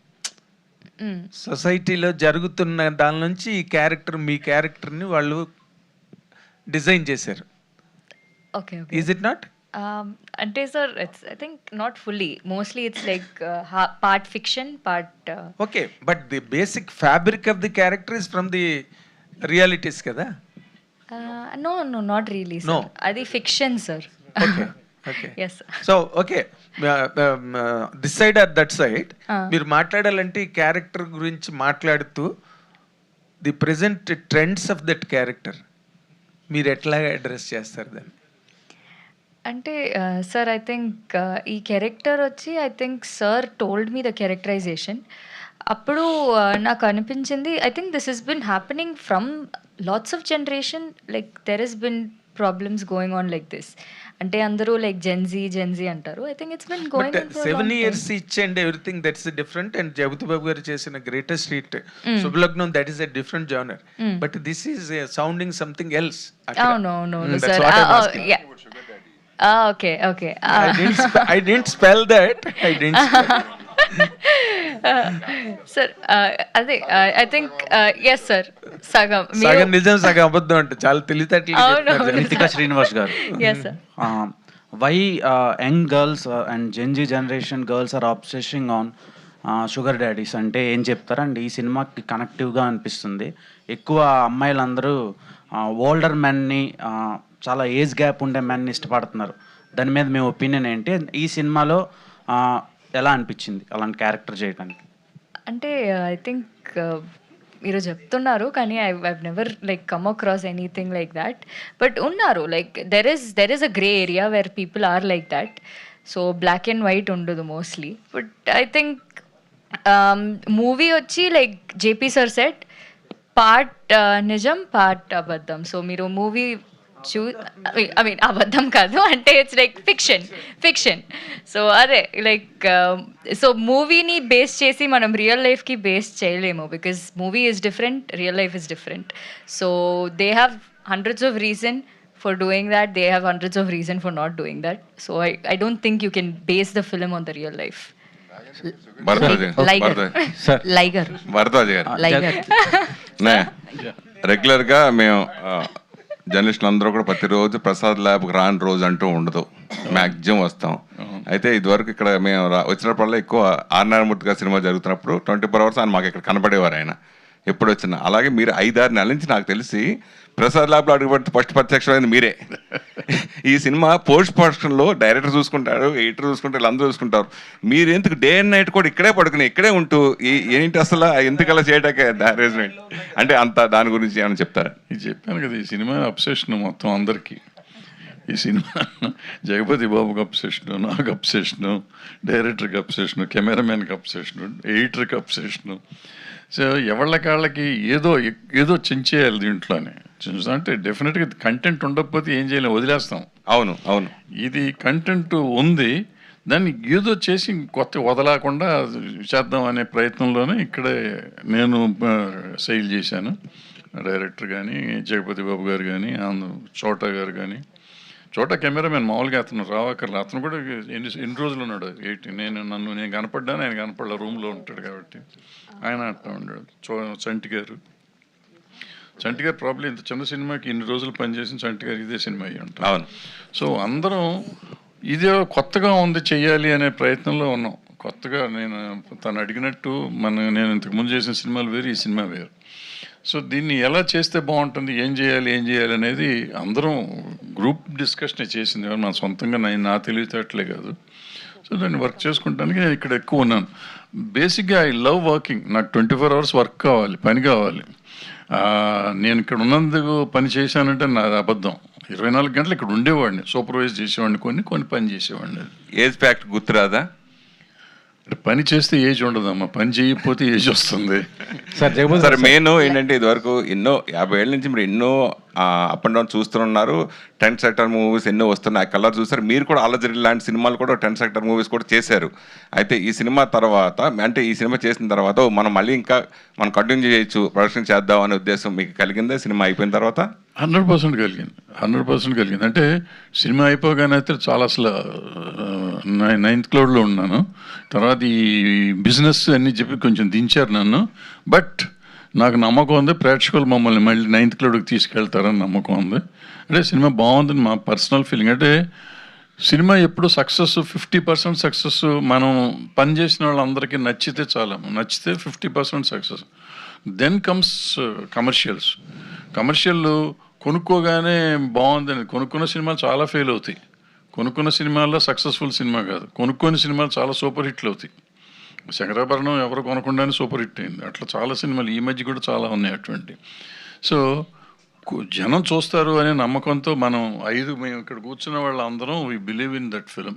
సొసైటీలో జరుగుతున్న దాని నుంచి ఈ క్యారెక్టర్, మీ క్యారెక్టర్ని వాళ్ళు డిజైన్ చేశారు. Okay. Is it not? అంటే sir it's I think not fully, mostly it's like part fiction, part. Okay, but the basic fabric of the character is from the realities కదా? No not really No. Sir, అది fiction sir. Okay. Okay. Yes. So okay, this side or that side మీరు మాట్లాడాలంటే ఈ character గురించి మాట్లాడుతూ the present trends of that character మీరు ఎట్లా address చేస్తారు దాన్ని? అంటే సార్ ఐ థింక్ ఈ క్యారెక్టర్ వచ్చి I think sir told me the characterization. అప్పుడు నాకు అనిపించింది I think this has been happening from lots of generation, like there has been problems going on like this. అంటే అందరూ లైక్ జెన్జీ అంటారు. I think it's been going on for 7 years each and everything, that's different. And Jagapathi Babu గారు చేసిన greatest hit Subhalagnam, that is a different genre, but this is sounding something else. Oh no That's sir. what I'm asking. Yeah. Okay. I didn't spell that. I didn't spell. Sir అదే I think yes sir, సగం నిజం సగం అబద్ధం అంటే చాలా తెలివితేటలు. రితికా శ్రీనివాస్ గారు, yes sir. Why young girls and Gen Z generation girls are obsessing on sugar daddies అంటే ఏం చెప్తారండి? ఈ సినిమాకి కనెక్టివ్గా అనిపిస్తుంది. ఎక్కువ అమ్మాయిలందరూ ఓల్డర్ మెన్ని, చాలా ఏజ్ గ్యాప్ ఉండే మెన్ని ఇష్టపడుతున్నారు. దాని మీద మీ ఒపీనియన్ ఏంటి? ఈ సినిమాలో ఎలా అనిపించింది అలాంటి క్యారెక్టర్ చేయడానికి? అంటే ఐ థింక్ మీరు చెప్తున్నారు, కానీ I never like come across anything like that. But ఉన్నారు, like there is a grey area where people are like that. So black and white ఉండదు mostly. But I think movie వచ్చి like JP sir said part నిజం part అబద్ధం. So మీరు movie I mean అబద్ధం కాదు, అంటే it's like fiction. So అదే like so మూవీని బేస్ చేసి మనం రియల్ లైఫ్కి బేస్ చేయలేము, because movie is different, real life is different. So they have hundreds of reason for doing that, they have hundreds of reason for not doing that. So I don't think you can base the film on the real life. రెగ్యులర్గా మేము జర్నలిస్టులు అందరూ కూడా ప్రతిరోజు ప్రసాద్ ల్యాబ్కి రాని రోజు అంటూ ఉండదు, మ్యాక్సిమం వస్తాం. అయితే ఇదివరకు ఇక్కడ మేము వచ్చినప్పుడల్లా ఎక్కువ ఆర్నారాయణమూర్తి గారి సినిమా జరుగుతున్నప్పుడు 24 hours ఆయన మాకు ఇక్కడ కనపడేవారు. ఆయన ఎప్పుడు వచ్చినా అలాగే మీరు 5-6 నెలల నుంచి నాకు తెలిసి ప్రసాద్ ల్యాబ్లో అడుగుపెడితే ఫస్ట్ ప్రత్యక్షమైంది మీరే. ఈ సినిమా పోస్ట్ ప్రొడక్షన్లో డైరెక్టర్ చూసుకుంటారు, ఎడిటర్ చూసుకుంటారు, వీళ్ళందరూ చూసుకుంటారు. మీరు ఎందుకు డే అండ్ నైట్ కూడా ఇక్కడే పడుకుని ఇక్కడే ఉంటూ ఏంటి అసలు ఎందుకలా చేయటానికి అరేంజ్మెంట్ అంటే అంత దాని గురించి ఏమైనా చెప్తారా? ఇది చెప్పాను కదా, ఈ సినిమా అబ్సెషన్ మొత్తం అందరికీ. ఈ సినిమా జగపతి బాబుకి అబ్సెషను, నాకు అబ్సెషను, డైరెక్టర్కి అబ్సెషను, కెమెరామెన్కి అబ్సెషను, ఎడిటర్కి అబ్సెషను. సో ఎవళ్ళకాళ్ళకి ఏదో చెంచేయాలి దీంట్లోనే. అంటే డెఫినెట్గా కంటెంట్ ఉండకపోతే ఏం చేయలేము, వదిలేస్తాం. అవును ఇది కంటెంట్ ఉంది, దాన్ని ఏదో చేసి కొత్త వదలకుండా చేద్దాం అనే ప్రయత్నంలోనే ఇక్కడే నేను సైల్ చేశాను. డైరెక్టర్ కానీ, జగపతి బాబు గారు కానీ, చోటా గారు కానీ. చోటా కెమెరామెన్ మామూలుగా అతను రావక్కర్లే, అతను కూడా ఎన్ని రోజులు ఉన్నాడు. నేను కనపడ్డాను, ఆయన కనపడలే, రూమ్లో ఉంటాడు కాబట్టి ఆయన అట్లా ఉన్నాడు. చంటి గారు ప్రాబ్లం ఇంత చిన్న సినిమాకి ఇన్ని రోజులు పనిచేసిన చంటి గారు ఇదే సినిమా అయ్యి ఉంటాం. అవును. సో అందరం ఇదే కొత్తగా ఉంది చెయ్యాలి అనే ప్రయత్నంలో ఉన్నాం. కొత్తగా తను అడిగినట్టు నేను ఇంతకుముందు చేసిన సినిమాలు వేరు, ఈ సినిమా వేరు. సో దీన్ని ఎలా చేస్తే బాగుంటుంది, ఏం చేయాలి అనేది అందరం గ్రూప్ డిస్కషన్ చేసింది. మన సొంతంగా నా తెలివితేటలే కాదు. సో దాన్ని వర్క్ చేసుకుంటానికి నేను ఇక్కడ ఎక్కువ ఉన్నాను. బేసిక్గా ఐ లవ్ వర్కింగ్. నాకు 24 hours వర్క్ కావాలి, పని కావాలి. నేను ఇక్కడ ఉన్నందుకు పని చేశానంటే నాది అబద్ధం. 24 గంటలు ఇక్కడ ఉండేవాడిని, సూపర్వైజ్ చేసేవాడిని, కొన్ని పని చేసేవాడిని. ఏజ్ ఫ్యాక్ట్ గుర్తురాదా? పని చేస్తే ఏజ్ ఉండదమ్మా, పని చేయకపోతే ఏజ్ వస్తుంది. సార్ మెయిన్ ఏంటంటే ఇదివరకు 50 ఏళ్ళ నుంచి మీరు ఎన్నో అప్ అండ్ డౌన్ చూస్తున్నారు. 10 సెక్టర్ మూవీస్ ఎన్నో వస్తున్నాయి, కలర్ చూస్తారు. మీరు కూడా అల్లజరి లాంటి సినిమాలు కూడా 10 సెక్టర్ మూవీస్ కూడా చేశారు. అయితే ఈ సినిమా తర్వాత అంటే ఈ సినిమా చేసిన తర్వాత మనం మళ్ళీ ఇంకా మనం కంటిన్యూ చేయొచ్చు, ప్రొడక్షన్ చేద్దాం అనే ఉద్దేశం మీకు కలిగిందా సినిమా అయిపోయిన తర్వాత? 100% కలిగింది. 100% కలిగింది. అంటే సినిమా అయిపోగానే అయితే చాలా అసలు 9th cloudలో ఉన్నాను. తర్వాత ఈ బిజినెస్ అన్నీ చెప్పి కొంచెం దించారు నన్ను. బట్ నాకు నమ్మకం ఉంది, ప్రేక్షకులు మమ్మల్ని మళ్ళీ 9th cloudకి తీసుకెళ్తారని నమ్మకం ఉంది. అంటే సినిమా బాగుందని మా పర్సనల్ ఫీలింగ్. అంటే సినిమా ఎప్పుడు సక్సెస్ 50% సక్సెస్ మనం పనిచేసిన వాళ్ళందరికీ నచ్చితే చాలా, నచ్చితే 50% సక్సెస్. దెన్ కమ్స్ కమర్షియల్ కొనుక్కోగానే బాగుందని కొనుక్కున్న సినిమాలు చాలా ఫెయిల్ అవుతాయి. కొనుక్కున్న సినిమాల్లో సక్సెస్ఫుల్ సినిమా కాదు, కొనుక్కొని సినిమాలు చాలా సూపర్ హిట్లు అవుతాయి. శంకరాభరణం ఎవరు కొనకుండానే సూపర్ హిట్ అయింది. అట్లా చాలా సినిమాలు ఈ మధ్య కూడా చాలా ఉన్నాయి అటువంటి. సో జనం చూస్తారు అనే నమ్మకంతో మేము ఇక్కడ కూర్చున్న వాళ్ళందరం we believe in that film.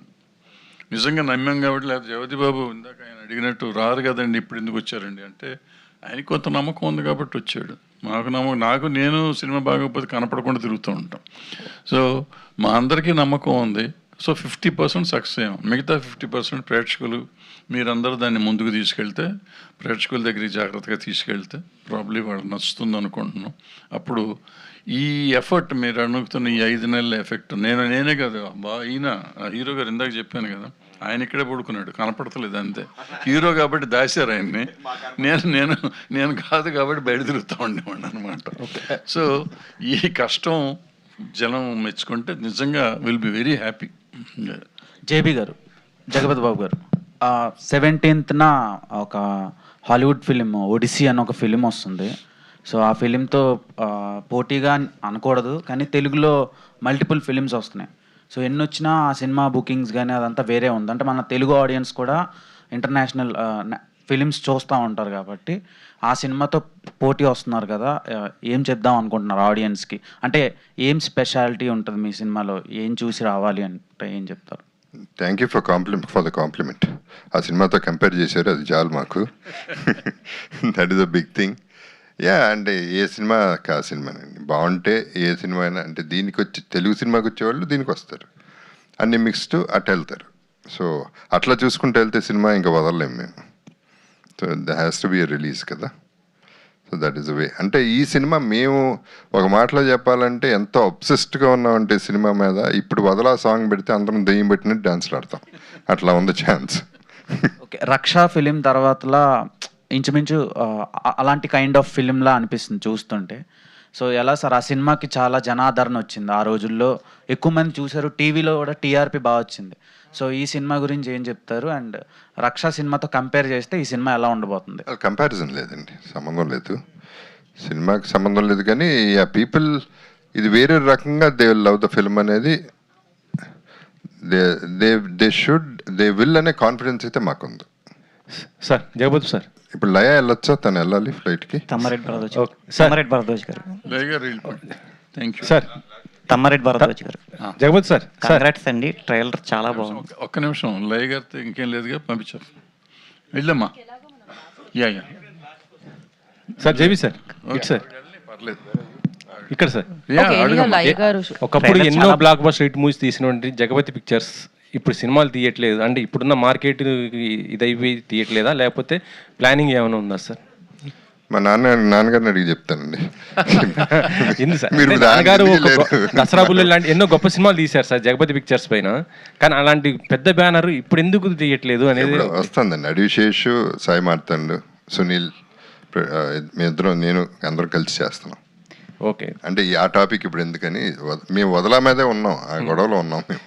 నిజంగా నమ్మాం కాబట్టి. లేదా జగపతి బాబు ఇందాక ఆయన అడిగినట్టు రారు కదండి ఇప్పుడు ఎందుకు వచ్చారండి అంటే ఆయనకి కొంత నమ్మకం ఉంది కాబట్టి వచ్చాడు. నేను సినిమా బాగోకపోతే కనపడకుండా తిరుగుతూ ఉంటాం. సో మా అందరికీ నమ్మకం ఉంది. సో 50% సక్సెస్ అయ్యాం. మిగతా 50% ప్రేక్షకులు మీరందరూ దాన్ని ముందుకు తీసుకెళ్తే, ప్రేక్షకుల దగ్గరికి జాగ్రత్తగా తీసుకెళ్తే ప్రాబ్లీ వాళ్ళు నచ్చుతుంది అనుకుంటున్నాం. అప్పుడు ఈ ఎఫర్ట్ మీరు అడుగుతున్న ఈ 5 నెలల ఎఫెక్ట్ నేనే కదా ఈయన హీరో గారు ఇందాక చెప్పాను కదా, ఆయన ఇక్కడే పడుకున్నాడు, కనపడతలేదు అంతే. హీరో కాబట్టి దాశారు ఆయన్ని, నేను కాదు కాబట్టి బయట తిరుగుతూ ఉండేవాడిని అనమాట. సో ఈ కష్టం జనం మెచ్చుకుంటే నిజంగా will be very happy. JB గారు, జగపతి బాబు గారు, 17th ఒక హాలీవుడ్ ఫిలిం ఒడిస్సీ అని ఒక ఫిలిం వస్తుంది. సో ఆ ఫిలింతో పోటీగా అనకూడదు, కానీ తెలుగులో మల్టిపుల్ ఫిలిమ్స్ వస్తున్నాయి. సో ఎన్ని వచ్చినా ఆ సినిమా బుకింగ్స్ కానీ అదంతా వేరే ఉంది. అంటే మన తెలుగు ఆడియన్స్ కూడా ఇంటర్నేషనల్ ఫిలిమ్స్ చూస్తూ ఉంటారు కాబట్టి ఆ సినిమాతో పోటీ వస్తున్నారు కదా, ఏం చెప్దాం అనుకుంటున్నారు ఆడియన్స్కి? అంటే ఏం స్పెషాలిటీ ఉంటుంది మీ సినిమాలో, ఏం చూసి రావాలి అంటే ఏం చెప్తారు? Thank you for the compliment. ఆ సినిమాతో కంపేర్ చేశారు, అది చాలు మాకు. That is a big thing. అంటే ఏ సినిమా కా సినిమానండి, బాగుంటే ఏ సినిమా అయినా, అంటే దీనికి వచ్చి తెలుగు సినిమాకి వచ్చేవాళ్ళు దీనికి వస్తారు, అన్ని మిక్స్డ్ అటు వెళ్తారు. సో అట్లా చూసుకుంటూ వెళ్తే సినిమా ఇంకా వదలలేము మేము. So the has to be a release కదా. So that is the way. అంటే ఈ సినిమా మేము ఒక మాటలో చెప్పాలంటే ఎంతో అబ్సెస్డ్గా ఉన్నామంటే సినిమా మీద, ఇప్పుడు వదలా సాంగ్ పెడితే అందరం దెయ్యం పెట్టినట్టు డాన్స్లు ఆడతాం, అట్లా ఉంది ఛాన్స్. ఓకే, రక్షా ఫిలిం తర్వాతలా ఇంచుమించు అలాంటి కైండ్ ఆఫ్ ఫిలింలా అనిపిస్తుంది చూస్తుంటే. సో ఎలా సార్, ఆ సినిమాకి చాలా జనాదరణ వచ్చింది ఆ రోజుల్లో, ఎక్కువ మంది చూశారు, టీవీలో కూడా టీఆర్పీ బాగా వచ్చింది. సో ఈ సినిమా గురించి ఏం చెప్తారు? అండ్ రక్షా సినిమాతో కంపేర్ చేస్తే ఈ సినిమా ఎలా ఉండబోతుంది? కంపారిజన్ లేదండి, సంబంధం లేదు, సినిమాకి సంబంధం లేదు. కానీ ఆ పీపుల్ ఇది వేరే రకంగా దే లవ్ ద ఫిల్మ్ అనేది, దే విల్ అనే కాన్ఫిడెన్స్ అయితే మాకుంది. సార్ జగపతి సార్, ఇప్పుడు లయ వెళ్ళొచ్చా? తను వెళ్ళాలి ఫ్లైట్కి. తమ్మారెడ్డి భరద్వాజ్ గారు. Thank you sir. Tammareddy Bharadwaj గారు. జగపతి సార్, కంగ్రాట్స్ అండి, ట్రైలర్ చాలా బాగుంది. ఒక్క నిమిషం, లయ గారితో ఇంకేం లేదుగా, పంపించారు, వెళ్ళమ్మా. యా సార్ జేబీ సార్, ఇటు సార్, పర్లేదు, ఇక్కడ సార్. ఒకప్పుడు ఎన్నో బ్లాక్ బస్టర్ హిట్ మూవీస్ తీసినటువంటి జగపతి పిక్చర్స్ ఇప్పుడు సినిమాలు తీయట్లేదు అంటే ఇప్పుడున్న మార్కెట్ ఇదైపోయి తీయట్లేదా, లేకపోతే ప్లానింగ్ ఏమైనా ఉందా సార్? మా నాన్నగారిని అడిగి చెప్తానండి. నాన్నగారు దసరా బుల్లి లాంటి ఎన్నో గొప్ప సినిమాలు తీశారు సార్ జగపతి పిక్చర్స్ పైన, కానీ అలాంటి పెద్ద బ్యానర్ ఇప్పుడు ఎందుకు తీయట్లేదు అనేది వస్తుందండి. అడివిశేష్, సాయి మార్తండు, సునీల్, మేమిద్దరం, నేను అందరం కలిసి చేస్తున్నాం. ఓకే, అంటే ఆ టాపిక్ ఇప్పుడు ఎందుకని మేము వదలా మీదే ఉన్నాం, ఆ గొడవలో ఉన్నాం మేము.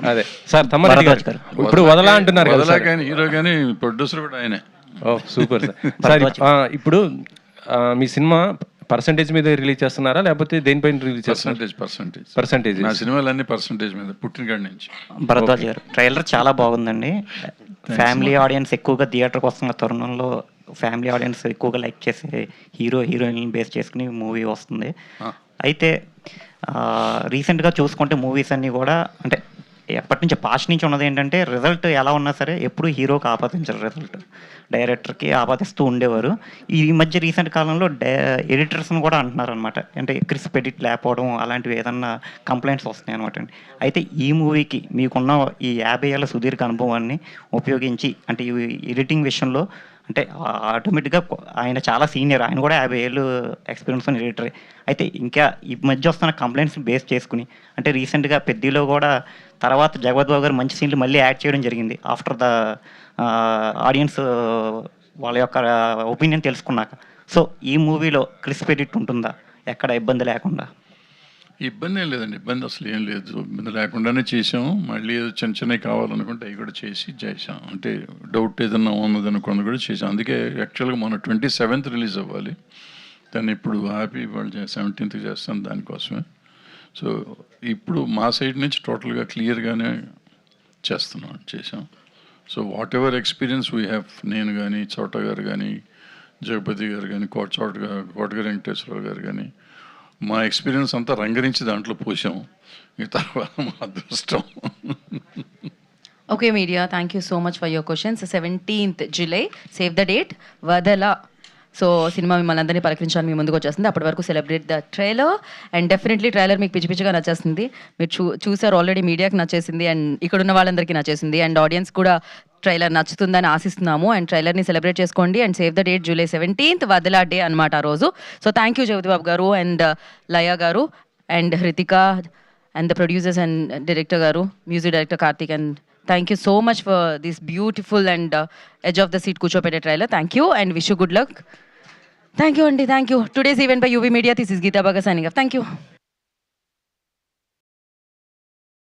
అదే సార్, తమ్మారెడ్డి గారు ఇప్పుడు వదలా అంటున్నారు కదా, కానీ హీరో కానీ ప్రొడ్యూసర్ కూడా ఆయనే. ఓ సూపర్ సార్. సార్ ఇప్పుడు మీ సినిమా పర్సంటేజ్ మీద రిలీజ్ చేస్తున్నారా లేకపోతే దేనిపైన రిలీజ్ చేస్తున్నారు? పర్సంటేజ్ నా సినిమాలు అన్ని పర్సంటేజ్ మీద, పుట్టినకాడి నుంచి. భరద్వాజ్ గారు, ట్రైలర్ చాలా బాగుందండి. ఫ్యామిలీ ఆడియన్స్ ఎక్కువగా థియేటర్కి వస్తున్న తరుణంలో ఫ్యామిలీ ఆడియన్స్ ఎక్కువగా లైక్ చేసే హీరోయిన్ బేస్ చేసుకుని మూవీ వస్తుంది. అయితే రీసెంట్గా చూసుకుంటే మూవీస్ అన్నీ కూడా అంటే ఎప్పటి నుంచి పాస్ట్ నుంచి ఉన్నది ఏంటంటే రిజల్ట్ ఎలా ఉన్నా సరే ఎప్పుడు హీరోకి ఆపాదించరు, రిజల్ట్ డైరెక్టర్కి ఆపాదిస్తూ ఉండేవారు. ఈ మధ్య రీసెంట్ కాలంలో ఎడిటర్స్ని కూడా అంటున్నారు అనమాట, అంటే క్రిస్ప్ ఎడిట్ లేకపోవడం అలాంటివి ఏదన్నా కంప్లైంట్స్ వస్తున్నాయి అనమాట అండి. అయితే ఈ మూవీకి మీకున్న ఈ 50 ఏళ్ళ సుదీర్ఘ అనుభవాన్ని ఉపయోగించి అంటే ఈ ఎడిటింగ్ విషయంలో అంటే ఆటోమేటిక్గా ఆయన చాలా సీనియర్, ఆయన కూడా 50 ఏళ్ళు ఎక్స్పీరియన్స్ ఉన్న ఎడిటరే. అయితే ఇంకా ఈ మధ్య వస్తున్న కంప్లైంట్స్ బేస్ చేసుకుని అంటే రీసెంట్గా పెద్దలో కూడా తర్వాత జగపతి బాబు గారు మంచి సీన్లు మళ్ళీ యాడ్ చేయడం జరిగింది ఆఫ్టర్ ద ఆడియన్స్ వాళ్ళ యొక్క ఒపీనియన్ తెలుసుకున్నాక. సో ఈ మూవీలో క్రిస్ప్ ఎడిట్ ఉంటుందా, ఎక్కడ ఇబ్బంది లేకుండా? ఇబ్బంది ఏం లేదండి, ఇబ్బంది అసలు ఏం లేదు, ఇబ్బంది లేకుండానే చేసాము. మళ్ళీ ఏదో చిన్న చిన్నవి కావాలనుకుంటే అవి కూడా చేసాం. అంటే డౌట్ ఏదన్నా ఉన్నది అనుకున్నది కూడా చేసాం. అందుకే యాక్చువల్గా మన 27th రిలీజ్ అవ్వాలి, దాన్ని ఇప్పుడు హ్యాపీ వాళ్ళు 17th చేస్తాను దానికోసమే. సో ఇప్పుడు మా సైడ్ నుంచి టోటల్గా క్లియర్గానే చేసాం. So what ever experience we have, నేను కానీ చోట గారు కానీ జగపతి గారు కానీ కోటగారి వెంకటేశ్వరరావు గారు కానీ, మా ఎక్స్పీరియన్స్ అంతా రంగరించి దాంట్లో పోసాం. ఈ తర్వాత మా అదృష్టం. Okay, media, thank you so much for your questions. 17th July, save the date, Vadala. So cinema మిమ్మల్ని అందరినీ పలకరించడానికి మీ ముందుకు వచ్చేస్తుంది. అప్పటి వరకు celebrate the trailer. And definitely trailer మీకు పిచ్చి పిచ్చిగా నచ్చేస్తుంది. మీరు చూసారు ఆల్రెడీ, మీడియాకి నచ్చేసింది అండ్ ఇక్కడ ఉన్న వాళ్ళందరికీ నచ్చేసింది అండ్ ఆడియన్స్ కూడా ట్రైలర్ నచ్చుతుందని ఆశిస్తున్నాము. అండ్ ట్రైలర్ని సెలబ్రేట్ చేసుకోండి and save the date July 17th, వదలా డే అనమాట ఆ రోజు. So thank you Jagapathi Babu గారు అండ్ లయ గారు and Hrithika and the producers and director గారు, music director Karthik, and thank you so much for this beautiful and edge of the seat కూర్చోపెట్టే trailer. Thank you and wish you good luck. Thank you, Andy. Thank you. Today's event by UV Media. This is Geeta Bhagat signing off. Thank you.